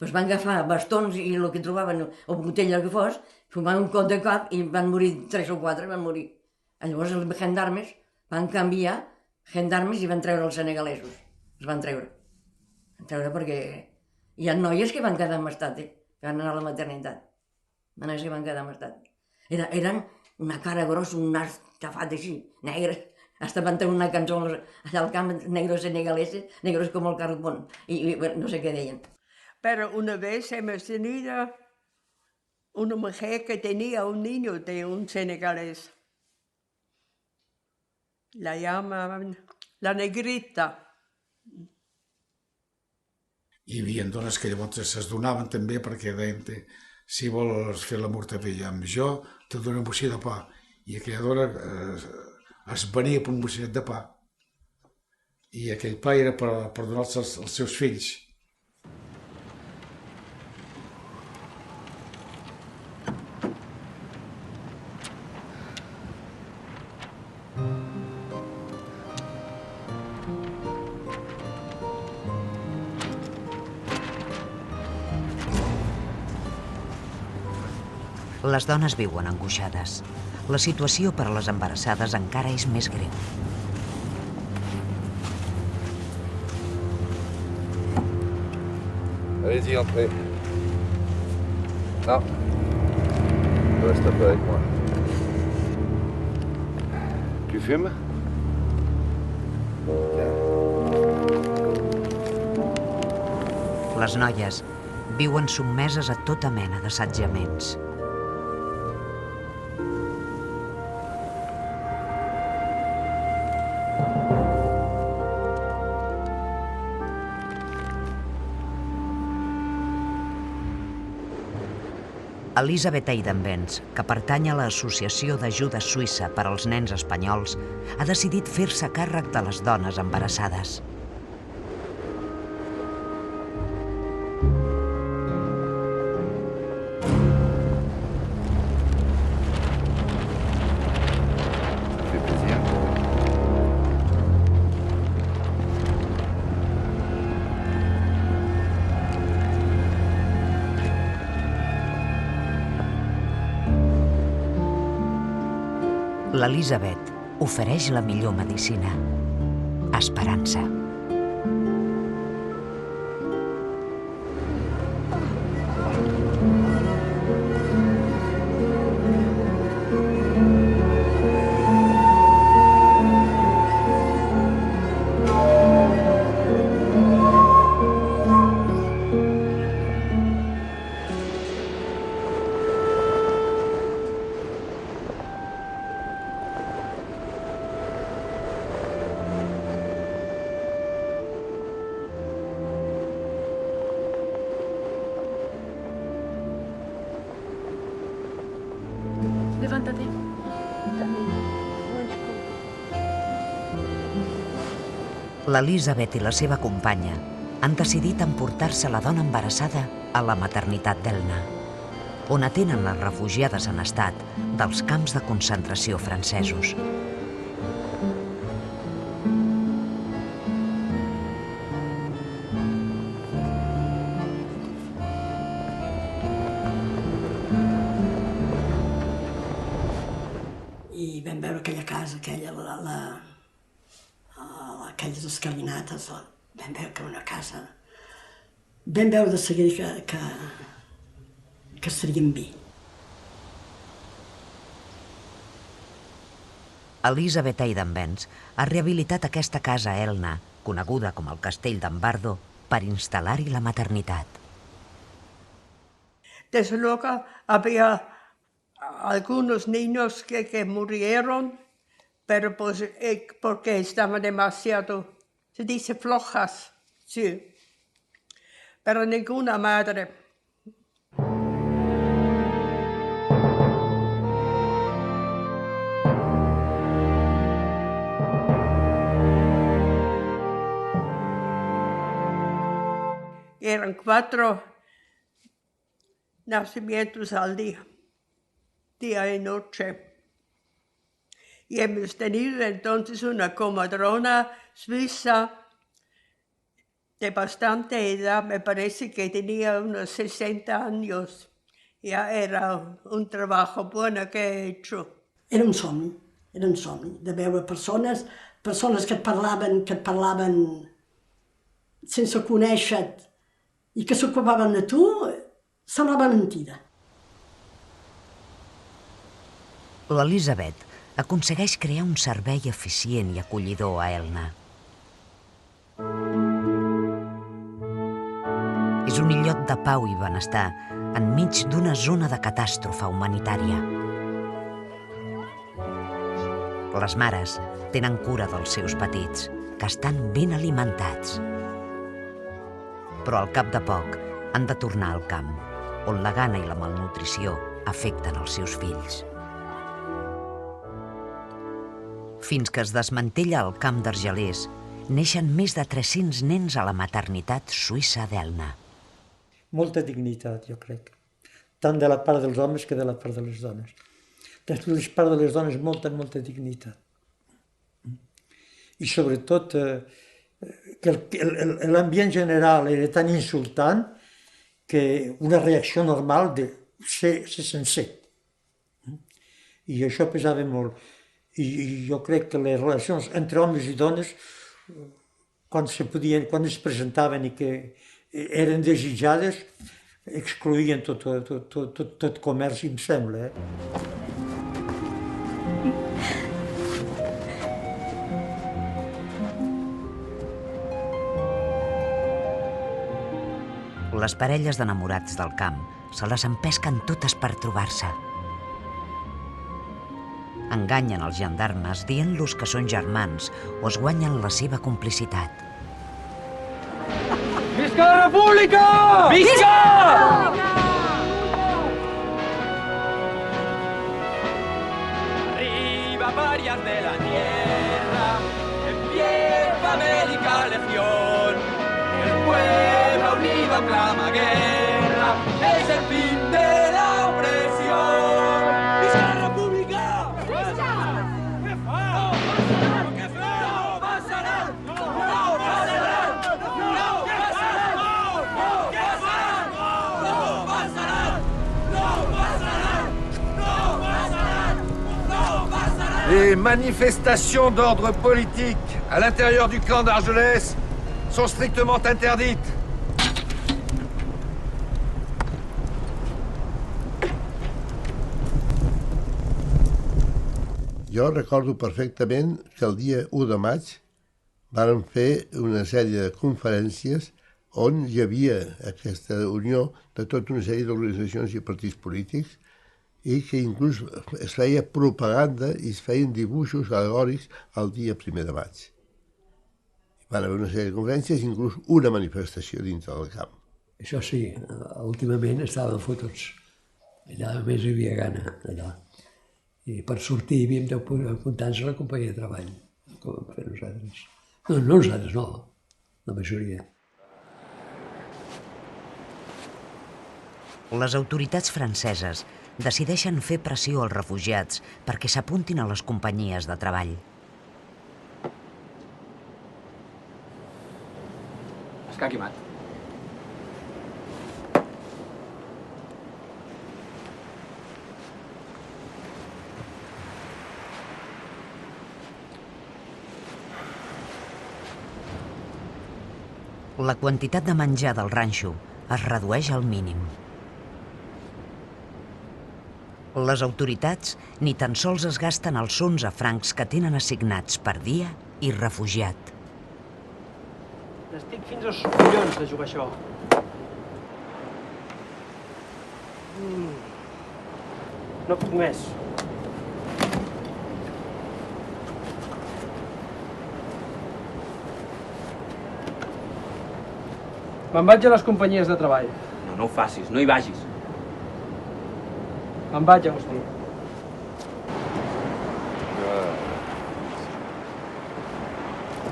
van agafar bastons i el que trobaven, o botella que fos, fumaven un cop de cop i van morir 3 o 4, van morir. Llavors els gendarmes van canviar gendarmes i van treure els senegalesos. Els van treure. Van treure perquè hi ha noies que van quedar en estat, que van anar a la maternitat. Noies que van quedar en estat. Eren una cara grossa, un nas tafat així, negre. Hasta van tenir una cançó allà al camp, negros senegaleses, negros com el carbón, i no sé què deien. Pero una vez hemos tenido una mujer que tenía un niño de un senegalés. La llamaban la negrita. Hi havia dones que llavors es donaven també perquè deien si vols fer la mortavella amb jo, te dono un bocí de pa. I aquella dona es venia per un bocet de pa. I aquell pa era per donar-se als seus fills. Les dones viuen angoixades. La situació per a les embarassades encara és més greu. Allez-y, entrez. Non. Reste un peu avec moi. Tu fumes? Les noies viuen sotmeses a tota mena d'assetjaments. Elisabeth Eidenbenz, que pertany a l'Associació d'Ajuda Suïssa per als Nens Espanyols, ha decidit fer-se càrrec de les dones embarassades. L'Elisabeth ofereix la millor medicina: esperança. Levanta-te. L'Elisabet i la seva companya han decidit emportar-se la dona embarassada a la maternitat d'Elna, on atenen les refugiades en estat dels camps de concentració francesos. I vam veure aquella casa, aquelles escalinates, vam veure que una casa... Vam veure de seguida que estaríem bé. Elisabet Eidenbenz ha rehabilitat aquesta casa a Elna, coneguda com el Castell d'en Bardo, per instal·lar-hi la maternitat. Desde luego había algunos niños que murieron, pero pues, porque estaban demasiado, se dice flojas, sí. Pero ninguna madre. Eran 4 nacimientos al día y noche. Y hemos tenido entonces una comadrona suiza de bastante edad, me parece que tenía unos 60 años. Ya era un trabajo bueno que he hecho. Era un somni de veure persones que et parlaven sense conèixer-te i que s'ocupaven de tu, semblava mentida. L'Elisabet aconsegueix crear un servei eficient i acollidor a Elna. És un illot de pau i benestar enmig d'una zona de catàstrofe humanitària. Les mares tenen cura dels seus petits, que estan ben alimentats. Però al cap de poc han de tornar al camp, on la gana i la malnutrició afecten els seus fills. Fins que es desmantella el camp d'Argelers, neixen més de 300 nens a la maternitat suïssa d'Elna. Molta dignitat, jo crec, tant de la part dels homes que de la part de les dones. De la part de les dones, molta dignitat. I sobretot que l'ambient general era tan insultant que una reacció normal de ser sencer. I això pesava molt. I jo crec que les relacions entre homes i dones, quan es presentaven i que eren desitjades, excloïen tot comerç, em sembla. Les parelles d'enamorats del camp se les empesquen totes per trobar-se. Enganyen els gendarmes dient-los que són germans o es guanyen la seva complicitat. Visca la República! Visca! Arriba varias de la tierra, empieza médica legión. El pueblo unido clama guerra, es el fin de la opresión. ¡Visca la República! ¡Visca! ¿Qué fa? ¿Qué fa? ¡No pasará! ¡No pasará! ¡No pasará! ¿Qué fa? ¡No pasará! ¡No pasará! ¡No pasará! ¡No pasará! Les manifestations d'ordre politique à l'intérieur du camp d'Argelès sont strictement interdites. Jo recordo perfectament que el dia 1 de maig vàrem fer una sèrie de conferències on hi havia aquesta unió de tota una sèrie d'organitzacions i partits polítics i que inclús es feia propaganda i es feien dibuixos al·legòrics el dia 1 de maig. Van haver una sèrie de conferències, inclús una manifestació dintre del camp. Això sí, últimament estaven fotuts. Allà només hi havia gana, allà. I per sortir havíem d'apuntar-nos a la companyia de treball, com vam fer nosaltres. No nosaltres, no, la majoria. Les autoritats franceses decideixen fer pressió als refugiats perquè s'apuntin a les companyies de treball. Escaquimat. La quantitat de menjar del ranxo es redueix al mínim. Les autoritats ni tan sols es gasten els 11 francs que tenen assignats per dia i refugiat. N'estic fins als collons de jugar això. No puc més. Me'n vaig a les companyies de treball. No ho facis, no hi vagis. Me'n vaig, Agustí.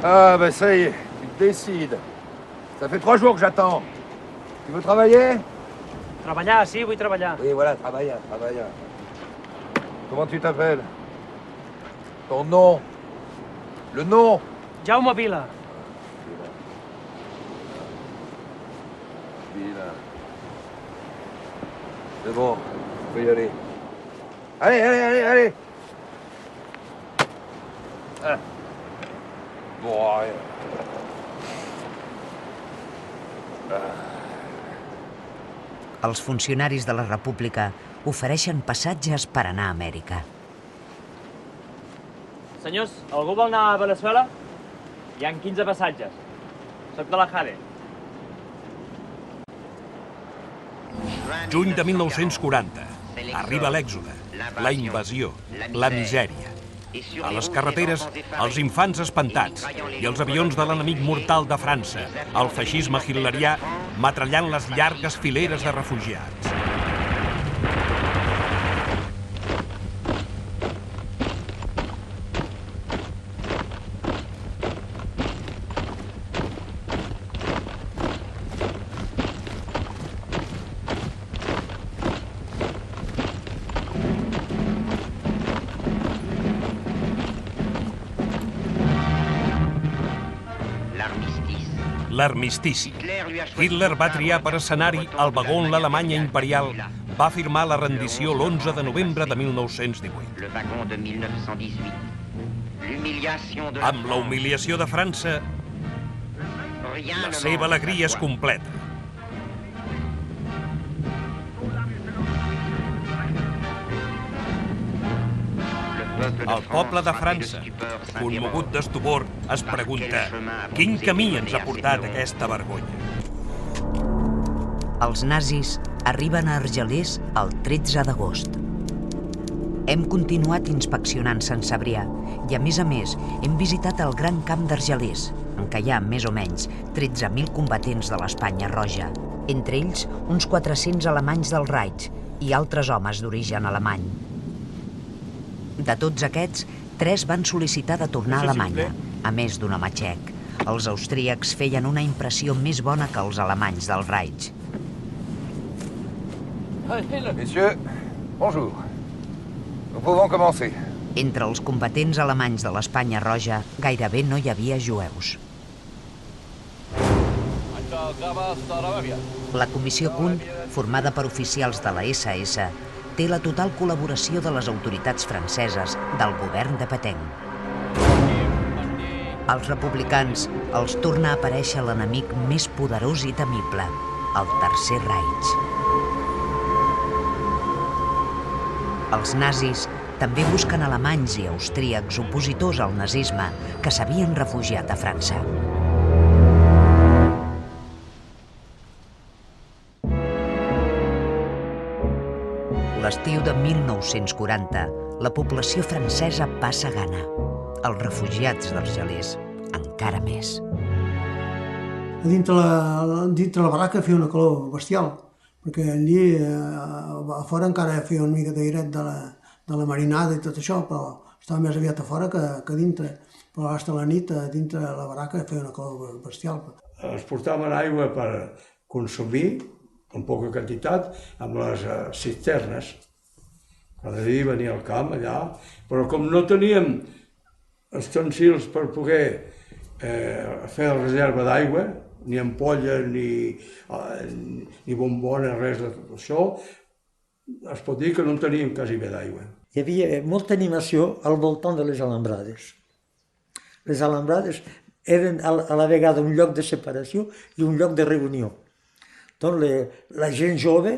Ah, ben ça y est, tu te décides. Ça fait 3 jours que j'attends. Tu veux travailler? Treballar, sí, vull treballar. Oui, voilà, travailler. Comment tu t'appelles? Ton nom? Le nom? Jaume Vila. C'est bon, tu peux y aller. Allez. Ah. Bon, rien. Els funcionaris de la República ofereixen passatges per anar a Amèrica. Senyors, algú vol anar a Venezuela? Hi ha 15 passatges. Soc de la Jade. Juny de 1940. Arriba l'èxode, la invasió, la misèria. A les carreteres, els infants espantats i els avions de l'enemic mortal de França, el feixisme hitlerià metrallant les llargues fileres de refugiats. L'armistici. Hitler va triar per escenari el vagó on l'Alemanya imperial va firmar la rendició l'11 de novembre de 1918. Amb la humiliació de França, la seva alegria és completa. El poble de França, commogut d'estupor, es pregunta quin camí ens ha portat aquesta vergonya. Els nazis arriben a Argelers el 13 d'agost. Hem continuat inspeccionant Sant Cebrià i, a més, hem visitat el gran camp d'Argelers, en què hi ha, més o menys, 13.000 combatents de l'Espanya Roja, entre ells uns 400 alemanys del Reich i altres homes d'origen alemany. De tots aquests, 3 van sol·licitar de tornar a Alemanya, a més d'un home txec. Els austríacs feien una impressió més bona que els alemanys del Reich. Messieurs, bonjour. Nous pouvons commencer. Entre els combatents alemanys de l'Espanya Roja gairebé no hi havia jueus. La comissió Kuhn, formada per oficials de la SS, té la total col·laboració de les autoritats franceses del govern de Pétain. Als republicans els torna a aparèixer l'enemic més poderós i temible, el Tercer Reich. Els nazis també busquen alemanys i austríacs opositors al nazisme que s'havien refugiat a França. L'estiu de 1940, la població francesa passa gana. Els refugiats d'Argelers, encara més. Dintre la barraca feia una calor bestial, perquè allí a fora encara feia una mica d'airet de la marinada i tot això, però estava més aviat a fora que dintre. Però hasta la nit, dintre de la baraca, feia una cosa bestial. Es portaven aigua per consumir, en poca quantitat, amb les cisternes. Cada dia venia al camp, allà, però com no teníem ustensilis per poder fer la reserva d'aigua, ni ampolles, ni bombones, res de tot això, es pot dir que no en teníem quasi bé d'aigua. Hi havia molta animació al voltant de les alambrades. Les alambrades eren a la vegada un lloc de separació i un lloc de reunió. Doncs la gent jove,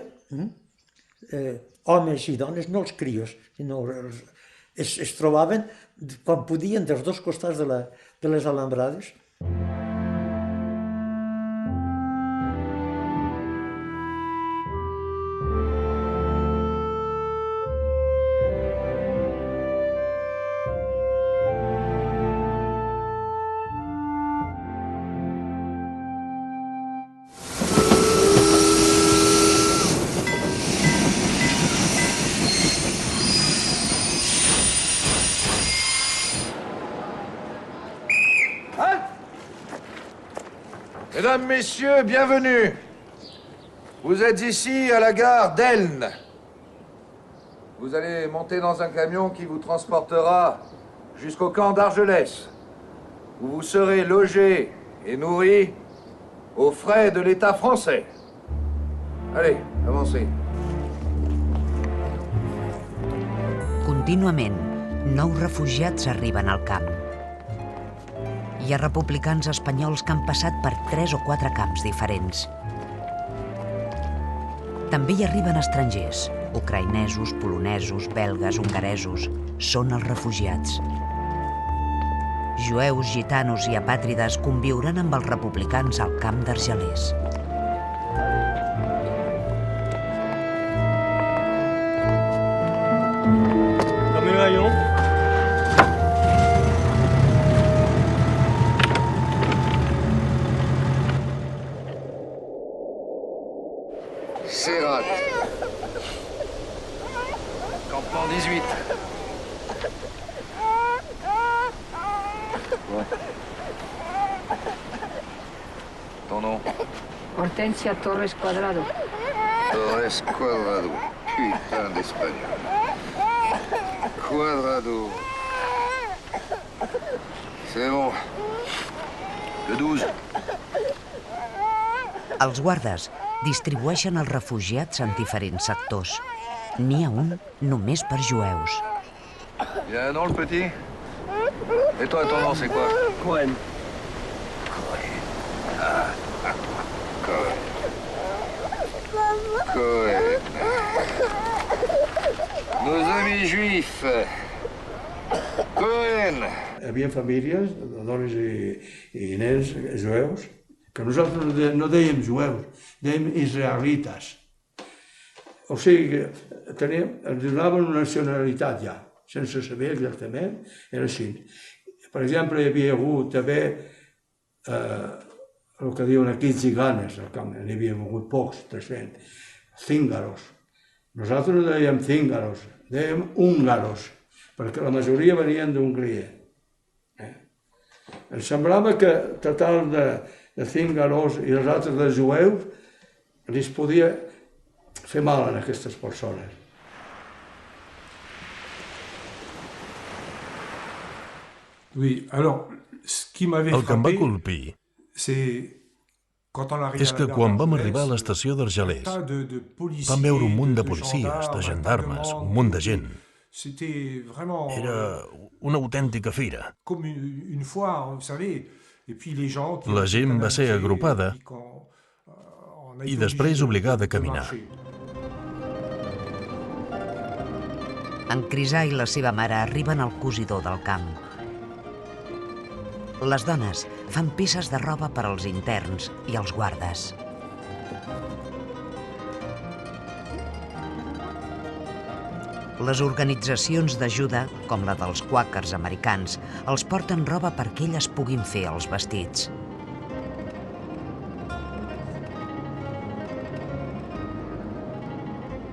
homes i dones, no els crios, sinó es trobaven quan podien dels dos costats de les alambrades. Mesdames, Messieurs, bienvenue. Vous êtes ici à la gare d'Elne. Vous allez monter dans un camion qui vous transportera jusqu'au camp d'Argelès, où vous serez logés et nourris aux frais de l'État français. Allez, avancez. Contínuament, nous refugiats arriben al camp. Hi ha republicans espanyols que han passat per 3 o 4 camps diferents. També hi arriben estrangers, ucraïnesos, polonesos, belgues, hongaresos. Són els refugiats. Jueus, gitanos i apàtrides conviuran amb els republicans al camp d'Argelès. Serrat. Campement 18. Ouais. Ton nom? Hortensia Torres Cuadrado. Torres Cuadrado. Putain d'espagnol. Cuadrado. C'est bon. Le 12. Els guardes distribueixen els refugiats en diferents sectors. N'hi ha un només per jueus. Il y a un nom, le petit? Et toi, ton nom, c'est quoi? Cohen. Cohen. Nos amis juifs. Cohen. Hi havia famílies, dones i nens jueus, que nosaltres no dèiem jueus, dèiem israelites. O sigui, ens donaven una nacionalitat ja, sense saber exactament, era així. Per exemple, hi havia hagut també el que diuen aquí tziganes, n'hi havia hagut pocs, 300, cíngaros. Nosaltres no dèiem cíngaros, dèiem húngaros, perquè la majoria venien d'Hongria. Em semblava que total de cíngaros i els altres de jueus els podia fer mal a aquestes persones. El que em va colpir és que quan vam arribar a l'estació d'Argelès vam veure un munt de policies, de gendarmes, un munt de gent. Era una autèntica fira. La gent va ser agrupada i després obligada a caminar. En Crisà i la seva mare arriben al cosidor del camp. Les dones fan peces de roba per als interns i els guardes. Les organitzacions d'ajuda, com la dels quàquers americans, els porten roba perquè elles puguin fer els vestits.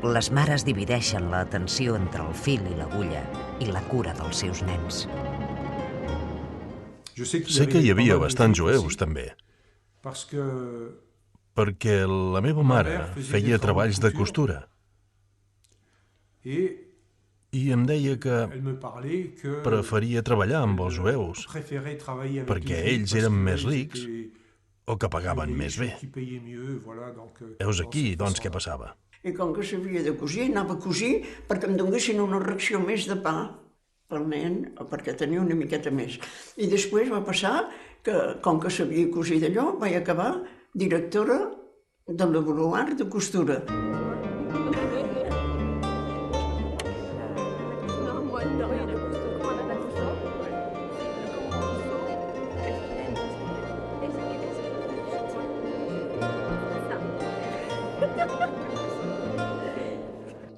Les mares divideixen l'atenció entre el fil i l'agulla i la cura dels seus nens. Sé que hi havia bastants jueus, també, perquè la meva mare feia treballs de costura i em deia que preferia treballar amb els jueus perquè ells eren més rics o que pagaven més bé. Heus aquí, doncs, què passava. I com que sabia de cosir, anava a cosir perquè em donessin una ració més de pa pel nen, perquè tenia una miqueta més. I després va passar que, com que sabia cosir d'allò, vaig acabar directora de laboratori de costura.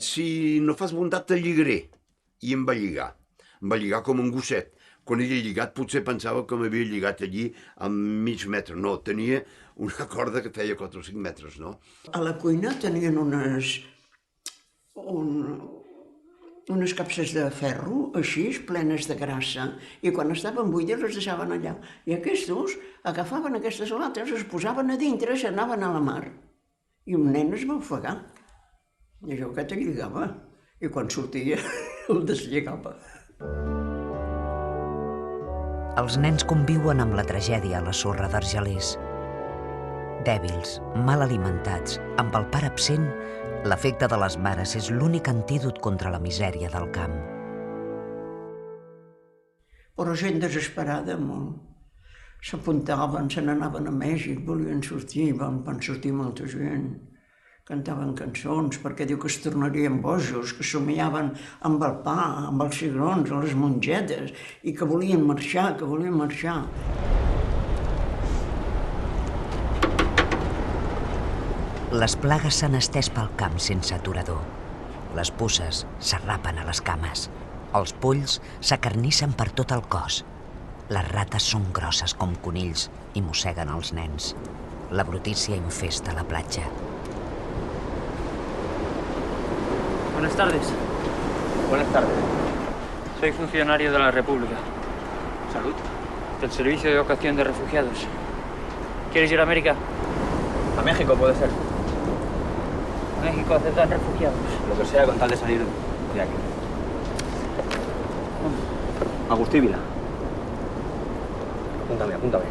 Si no fas bondat, te lligaré. I em va lligar. Em va lligar com un gosset. Quan ell ha lligat, potser pensava que m'havia lligat allí a mig metre. No, tenia una corda que feia 4 o 5 metres, no? A la cuina tenien unes capses de ferro, així, plenes de grassa, i quan estaven buides les deixaven allà. I aquests agafaven aquestes lates, es posaven a dintre i s'anaven a la mar. I un nen es va ofegar. I allò que te lligava. I quan sortia, el deslligava. Els nens conviuen amb la tragèdia a la sorra d'Argelers. Dèbils, mal alimentats, amb el pare absent, l'efecte de les mares és l'únic antídot contra la misèria del camp. Però gent desesperada, molt. S'apuntaven, se n'anaven a Mèxic, volien sortir, van sortir molta gent. Cantaven cançons perquè diu que es tornarien bojos, que somiaven amb el pa, amb els cigrons, a les mongetes, i que volien marxar, que volien marxar. Les plagues s'han estès pel camp sense aturador. Les puces s'arrapen a les cames. Els polls s'acarnissen per tot el cos. Les rates són grosses com conills i mosseguen els nens. La brutícia infesta la platja. Buenas tardes. Buenas tardes. Soy funcionario de la República. ¿Salud? Del Servicio de Educación de Refugiados. ¿Quieres ir a América? A México puede ser. México aceptan refugiados. Lo que sea con tal de salir de aquí. Agustí Vila. Apúntame, apúntame.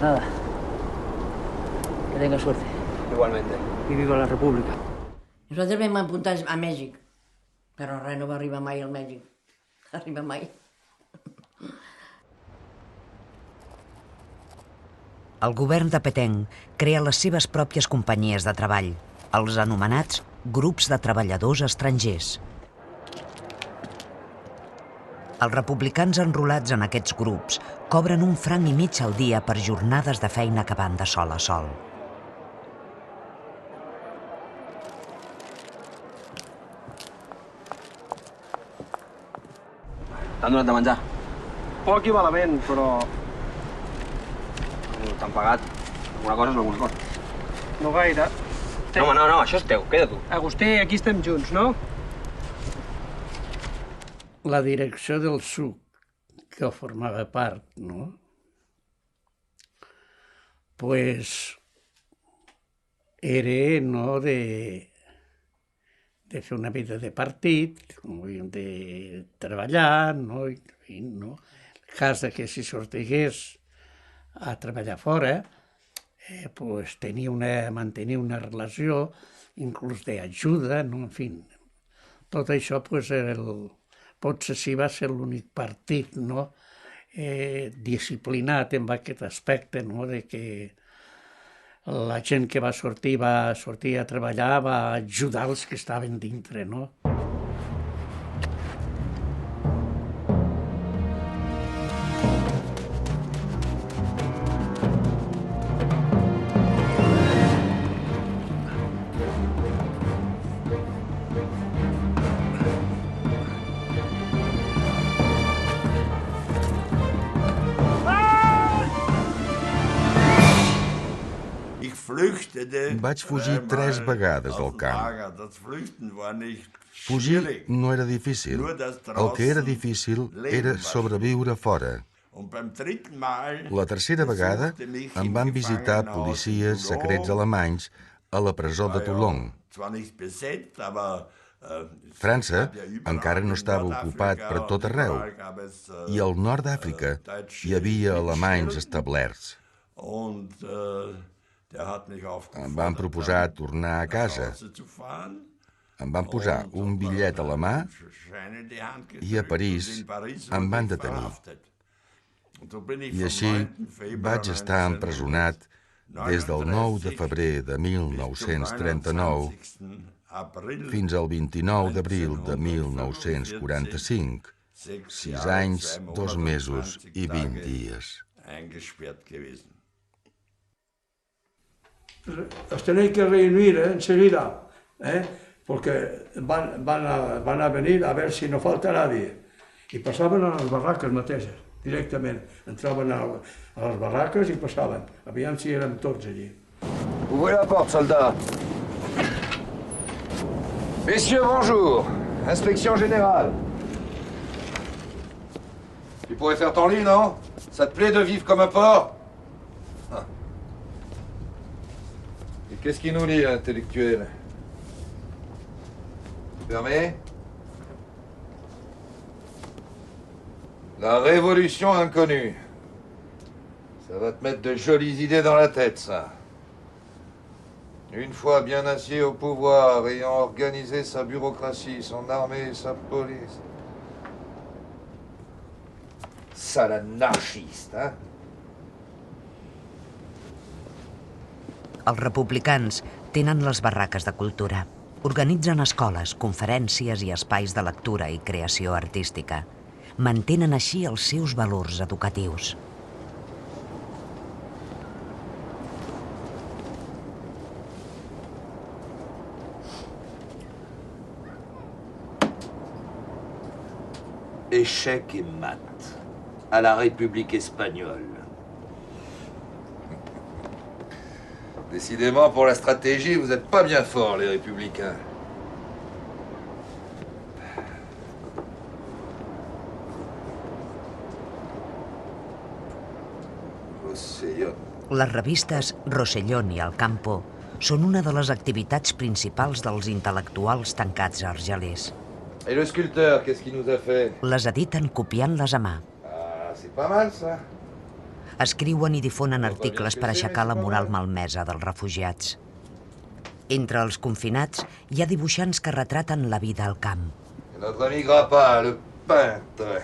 Nada. Que tenga suerte. Igualmente. I viva la República. Nosaltres vam apuntar a Mèxic, però res, no va arribar mai al Mèxic. No arriba mai. El govern de Petén crea les seves pròpies companyies de treball, els anomenats grups de treballadors estrangers. Els republicans enrolats en aquests grups cobren $1,5 al dia per jornades de feina que van de sol a sol. T'han donat de menjar? Poc i malament, però... T'han pagat. Alguna cosa és alguna cosa. No gaire. No, home, no, això és teu, queda tu. Agustí, aquí estem junts, no? La direcció del SUC, que formava part, no? Pues era, no, de fer una vida de partit, de treballar, no? I, no? En cas que si sortigués a treballar fora, pues mantenir una relació, inclús d'ajuda, no? En fi, tot això pues, potser sí va ser l'únic partit, no? Disciplinat en aquest aspecte, no? De que la gent que va sortir a treballar, va ajudar els que estaven dintre, no? Vaig fugir 3 vegades del camp. Fugir no era difícil. El que era difícil era sobreviure fora. La tercera vegada em van visitar policies secrets alemanys a la presó de Toulon. França encara no estava ocupat per tot arreu i al nord d'Àfrica hi havia alemanys establerts. Em van proposar tornar a casa. Em van posar un bitllet a la mà i a París em van detenir. I així vaig estar empresonat des del 9 de febrer de 1939 fins al 29 d'abril de 1945, 6 anys, 2 mesos i 20 dies. Os tenéis que reunir enseguida, porque van a venir a ver si no falta nadie. I passaven a les barraques mateixes, directament. Entraven a les barraques i passaven. Aviam si érem tots allí. Ouvrez la porte, soldat. Messieurs, bonjour. Inspection générale. Tu pourrais faire ton lit, non? Ça te plaît de vivre comme un porc? Et qu'est-ce qu'il nous lit, intellectuel? Fermé. La révolution inconnue. Ça va te mettre de jolies idées dans la tête, ça. Une fois bien assis au pouvoir, ayant organisé sa bureaucratie, son armée et sa police. Sale anarchiste, hein? Els republicans tenen les barraques de cultura. Organitzen escoles, conferències i espais de lectura i creació artística. Mantenen així els seus valors educatius. Échec et maths, à la République espagnole. Décidément, pour la stratégie, vous n'êtes pas bien forts, les républicains. Rossellón. Les revistes Rossellón i El Campo són una de les activitats principals dels intel·lectuals tancats argelers. Et le sculpteur, qu'est-ce qu'il nous a fait? Les editen copiant-les a mà. Ah, c'est pas mal, ça. Escriuen i difonen articles per aixecar la moral malmesa dels refugiats. Entre els confinats hi ha dibuixants que retraten la vida al camp. Notre ami Grappa, le peintre.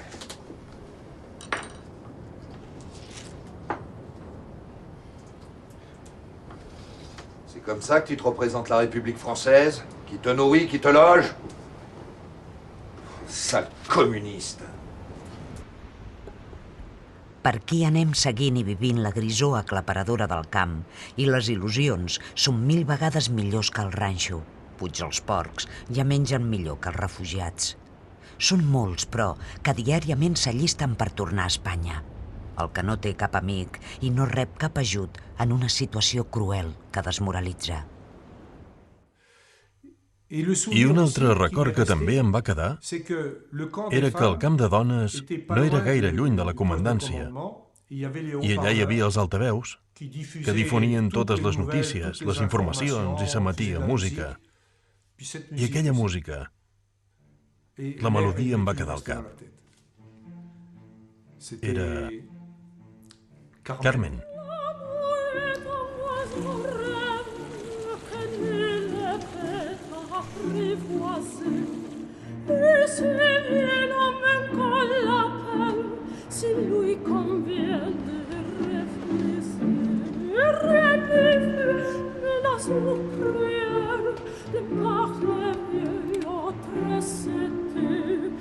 C'est comme ça que tu te représentes la République française? Qui te nourrit, qui te loge? Sale communiste. Per aquí anem seguint i vivint la grisor aclaparadora del camp i les il·lusions són 1000 vegades millors que el ranxo. Puig els porcs, ja mengen millor que els refugiats. Són molts, però, que diàriament s'allisten per tornar a Espanya. El que no té cap amic i no rep cap ajut en una situació cruel que desmoralitza. I un altre record que també em va quedar era que el camp de dones no era gaire lluny de la comandància i allà hi havia els altaveus que difonien totes les notícies, les informacions i s'emetia música. I aquella música, la melodia em va quedar al cap. Era Carmen. Et c'est bien homme qu'on l'appelle, si lui convient de renifler, la prière, le parle mieux, l'autre c'était.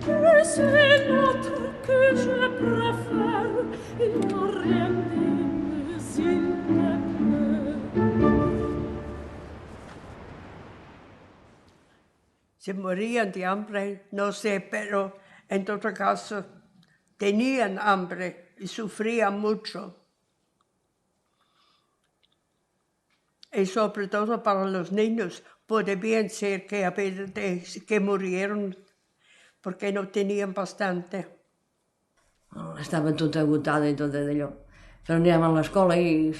Et c'est l'autre que je préfère, il n'a rien dit, mais il me plaît. Se morían de hambre, no sé, pero en todo caso tenían hambre y sufrían mucho. Y sobre todo para los niños, puede bien ser que murieron porque no tenían bastante. Estava tota agotada i tot d'allò. Però anàvem a l'escola i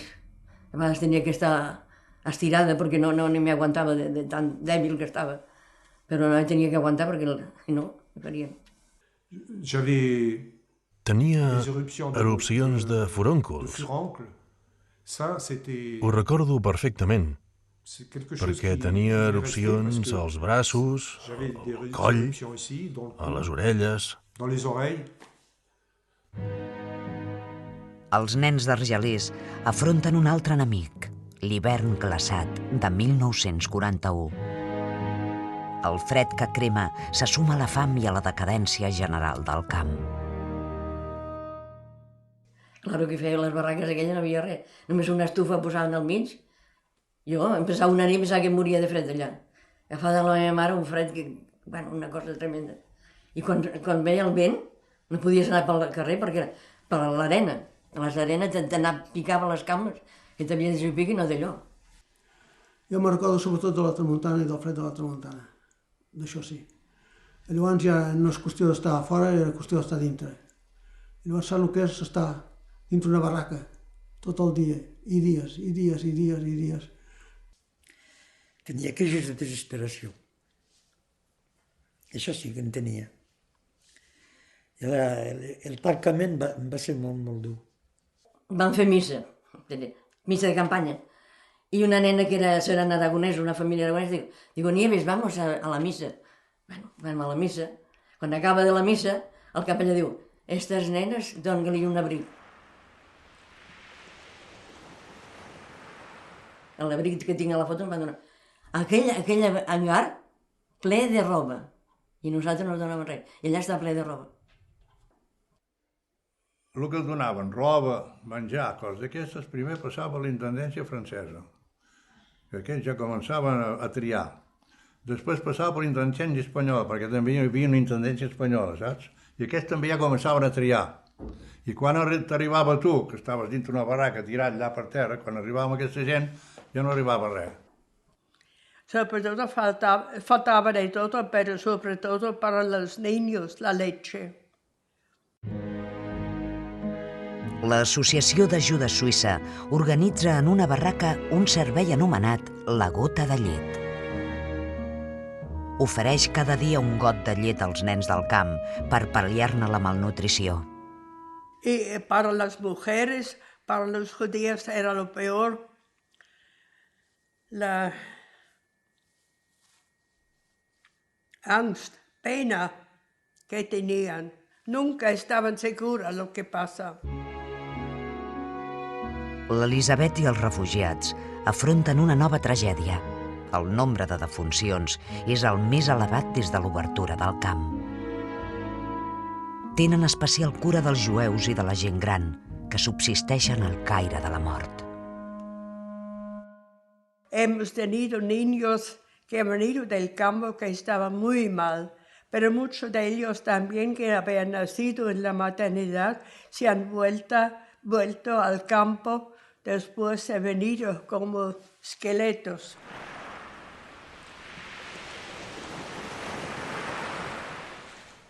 a vegades tenia que estar estirada perquè no m'hi aguantava de tan dèbil que estava. Però no tenia que aguantar perquè no faríem. Tenia erupcions de furóncols. Ho recordo perfectament, perquè tenia erupcions als braços, al coll, a les orelles. Els nens d'Argelers afronten un altre enemic, l'hivern glaçat de 1941. El fred que crema se suma a la fam i a la decadència general del camp. Claro que feia les barraques aquelles, no havia res. Només una estufa posaven al mig. Jo em pensava una nit, pensava que em moria de fred allà. Agafada la meva mare, un fred que... Bueno, una cosa tremenda. I quan veia el vent, no podies anar pel carrer perquè era per l'arena. A les arenes picava les cames, que t'havia de picar i no d'allò. Jo me'n recordo sobretot de la tramuntana i del fred de la tramuntana. D'això sí. I llavors ja no és qüestió d'estar a fora, era qüestió d'estar dintre. I llavors saps el que és estar dintre una barraca tot el dia, i dies, i dies, i dies, i dies. Tenia crisis de desesperació. Això sí que en tenia. El tancament va ser molt, molt dur. Vam fer missa de campanya. I una nena que eren aragonesos, una família aragonesa, digo, Nieves, vamos a la missa. Bueno, vam a la missa. Quan acaba de la missa, el capellà diu, estas nenes, dona-li un abric. L'abric que tinc a la foto em van donar. Aquell hangar ple de roba. I nosaltres no donàvem res. I allà està ple de roba. El que donaven, roba, menjar, coses d'aquestes, primer passava a la intendència francesa, que aquells ja començaven a triar. Després passava per l'intendència espanyola, perquè també hi havia una intendència espanyola, saps? I aquests també ja començaven a triar. I quan t'arribava tu, que estaves dintre una barraca tirat allà per terra, quan arribava aquesta gent, ja no arribava res. Sobre todo faltaba de todo, pero sobre todo para los niños, la leche. L'Associació d'Ajuda Suïssa organitza en una barraca un servei anomenat la gota de llet. Ofereix cada dia un got de llet als nens del camp per pal·liar-ne la malnutrició. Y para las mujeres, para los judíos era lo peor. La angst, pena que tenían. Nunca estaban seguras lo que pasa. L'Elisabet i els refugiats afronten una nova tragèdia. El nombre de defuncions és el més elevat des de l'obertura del camp. Tenen especial cura dels jueus i de la gent gran, que subsisteixen al caire de la mort. Hemos tenido niños que han venido del campo que estaban muy mal, pero muchos de ellos también que habían nacido en la maternidad se han vuelto al campo después de venir como esqueletos.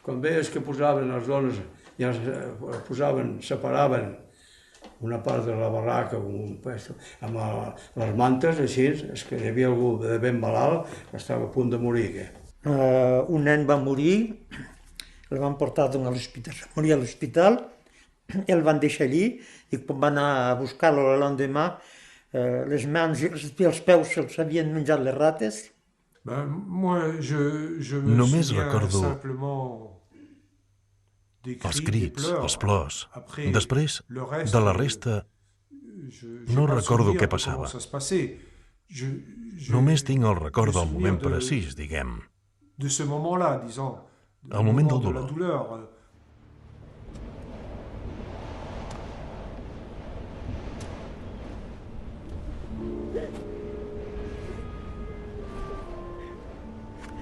Quan veies que posaven les dones, ja separaven una part de la barraca amb les mantes, així, és que hi havia algú de ben malalt que estava a punt de morir. Un nen va morir, el van portar a l'hospital, morir a l'hospital, el van deixar allí i quan van anar a buscar-lo l'endemà, les mans i els peus se'ls havien menjat les rates. Només recordo els crits, els plors. Després, de la resta, no recordo què passava. Només tinc el record del moment precís, diguem. El moment del dolor.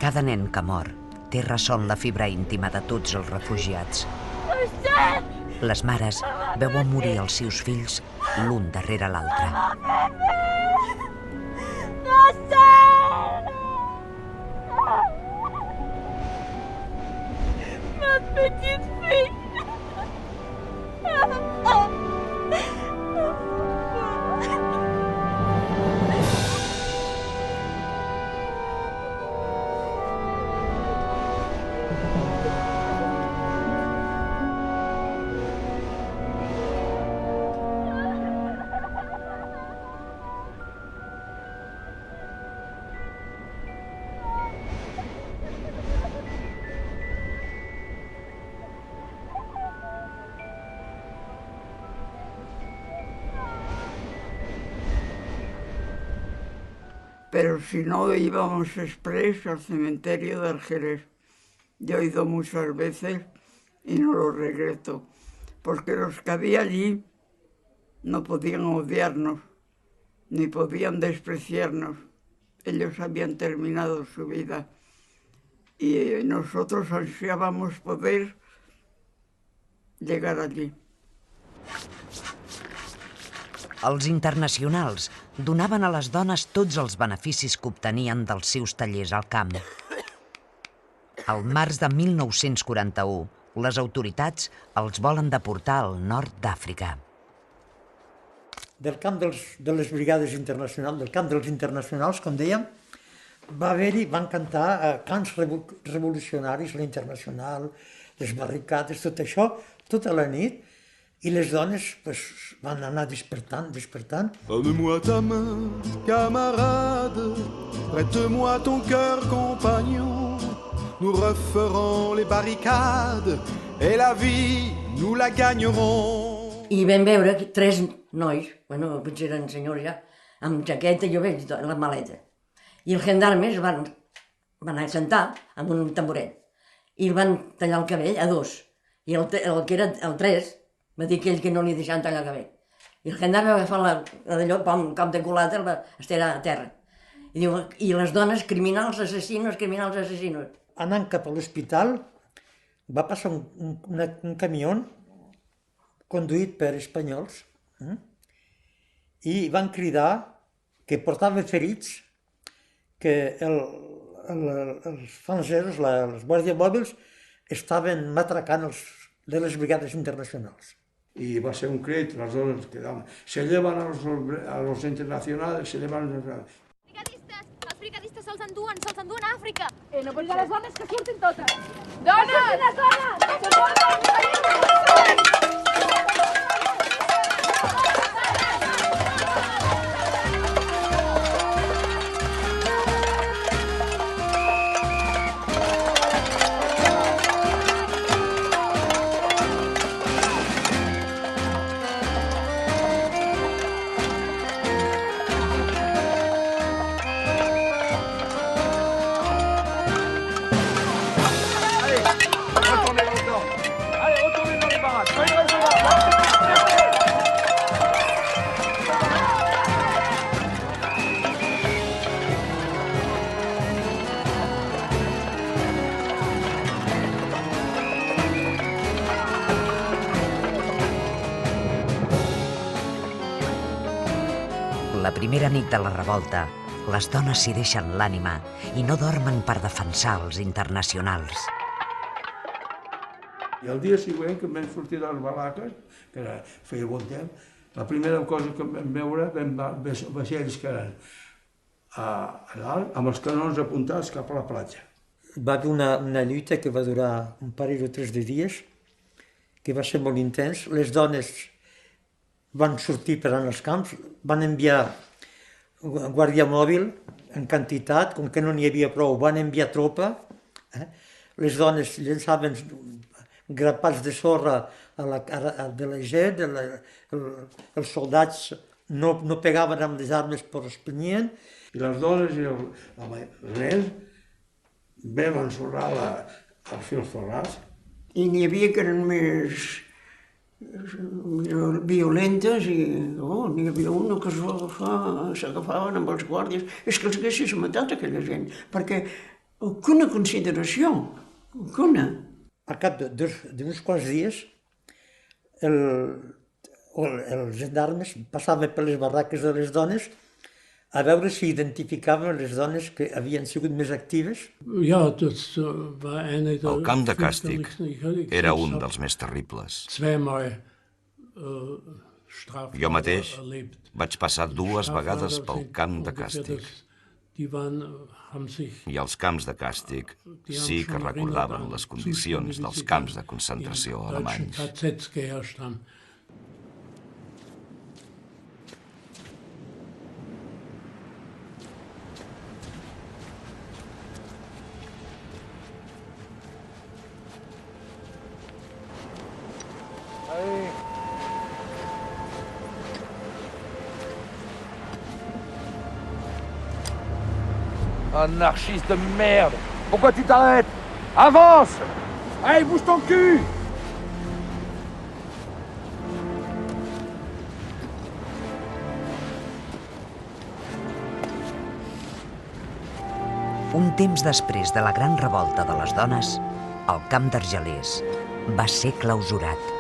Cada nen que mor té ressò en la fibra íntima de tots els refugiats. Les mares veuen morir els seus fills l'un darrere l'altre. Marcel! Ma petite fille! Pero si no íbamos exprés al cementerio de Argelés. Yo he ido muchas veces y no lo regreso, porque los que había allí no podían odiarnos, ni podían despreciarnos. Ellos habían terminado su vida y nosotros ansiábamos poder llegar allí. Els internacionals donaven a les dones tots els beneficis que obtenien dels seus tallers al camp. Al març de 1941, les autoritats els volen deportar al nord d'Àfrica. Del camp de les brigades internacionals, del camp dels internacionals, com dèiem, van cantar cants revolucionaris, l'Internacional, les barricades, tot això, tota la nit, i les dones van anar despertant. Donne-moi ta main, camarade, prête-moi ton cœur, compagnon. Nous referons les barricades et la vie, nous la gagnerons. I vam veure 3 nois, bueno, potser eren senyors ja, amb jaqueta, jo veig la maleta. I els gendarmes van assentar amb un tamboret i el van tallar el cabell a 2. I el que era el 3 va dir aquell que no li deixaven tallar el cabell. I el gendarme va agafar d'allò, un cop de culata, el va estirar a terra. I diu, i les dones, criminals assassinos. Anant cap a l'hospital, va passar un camió conduït per espanyols i van cridar que portava ferits, que els francesos, els guàrdies mòbils, estaven matracant de les brigades internacionals. Y va a ser un crit, las dones quedaban. Se llevan a los internacionales, se llevan a los... Els brigadistes se'ls enduen a Àfrica. No pots dir a les dones que surtin totes. La primera nit de la revolta, les dones s'hi deixen l'ànima i no dormen per defensar els internacionals. I el dia següent, que vam sortir de les baraques, que feia bon temps, la primera cosa que vam veure, vaixells que eren a dalt, amb els canons apuntats cap a la platja. Va haver una lluita que va durar un parell o 3 de dies, que va ser molt intens. Les dones van sortir per als camps, van enviar guàrdia mòbil en quantitat, com que no n'hi havia prou, van enviar tropa. Les dones llançaven grapats de sorra de la gent, els soldats no pegaven amb les armes però es penyien. I les dones i els nens vam ensorrar els fils forrats. I n'hi havia que eren més violentes i n'hi havia una que s'agafaven amb els guàrdies. És que els haguessis matat aquella gent, perquè quina consideració, quina. Al cap d'uns quants dies, els gendarmes passaven per les barraques de les dones a veure si identificaven les dones que havien sigut més actives. El camp de càstig era un dels més terribles. Jo mateix vaig passar 2 vegades pel camp de càstig. I els camps de càstig sí que recordaven les condicions dels camps de concentració alemanys. Anarchiste de merde! Pourquoi tu t'arrêtes? Avance! Allez, bouge ton cul! Un temps després de la gran revolta de les dones, el camp d'Argelers va ser clausurat.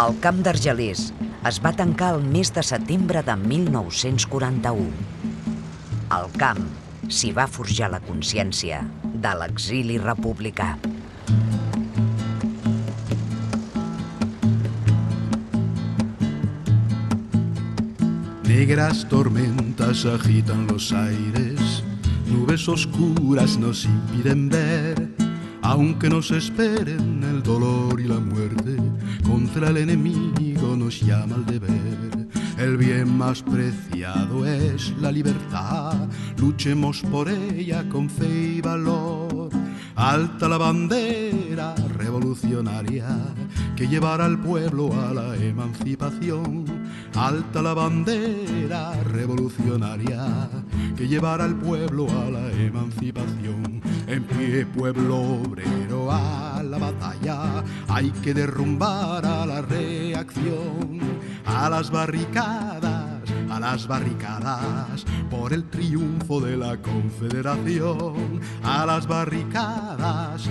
El camp d'Argelers es va tancar el mes de setembre de 1941. Al camp s'hi va forjar la consciència de l'exili republicà. Negras tormentas agitan los aires, nubes oscuras nos impiden ver, aunque nos esperen el dolor y la muerte, contra el enemigo nos llama el deber. El bien más preciado es la libertad, luchemos por ella con fe y valor. Alta la bandera revolucionaria que llevará al pueblo a la emancipación. Alta la bandera revolucionaria que llevará al pueblo a la emancipación. En pie, pueblo obrero, a la batalla, hay que derrumbar a la reacción, a las barricadas, por el triunfo de la Confederación. A las barricadas,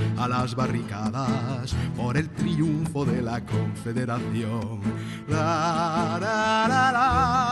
por el triunfo de la Confederación. La, la, la, la.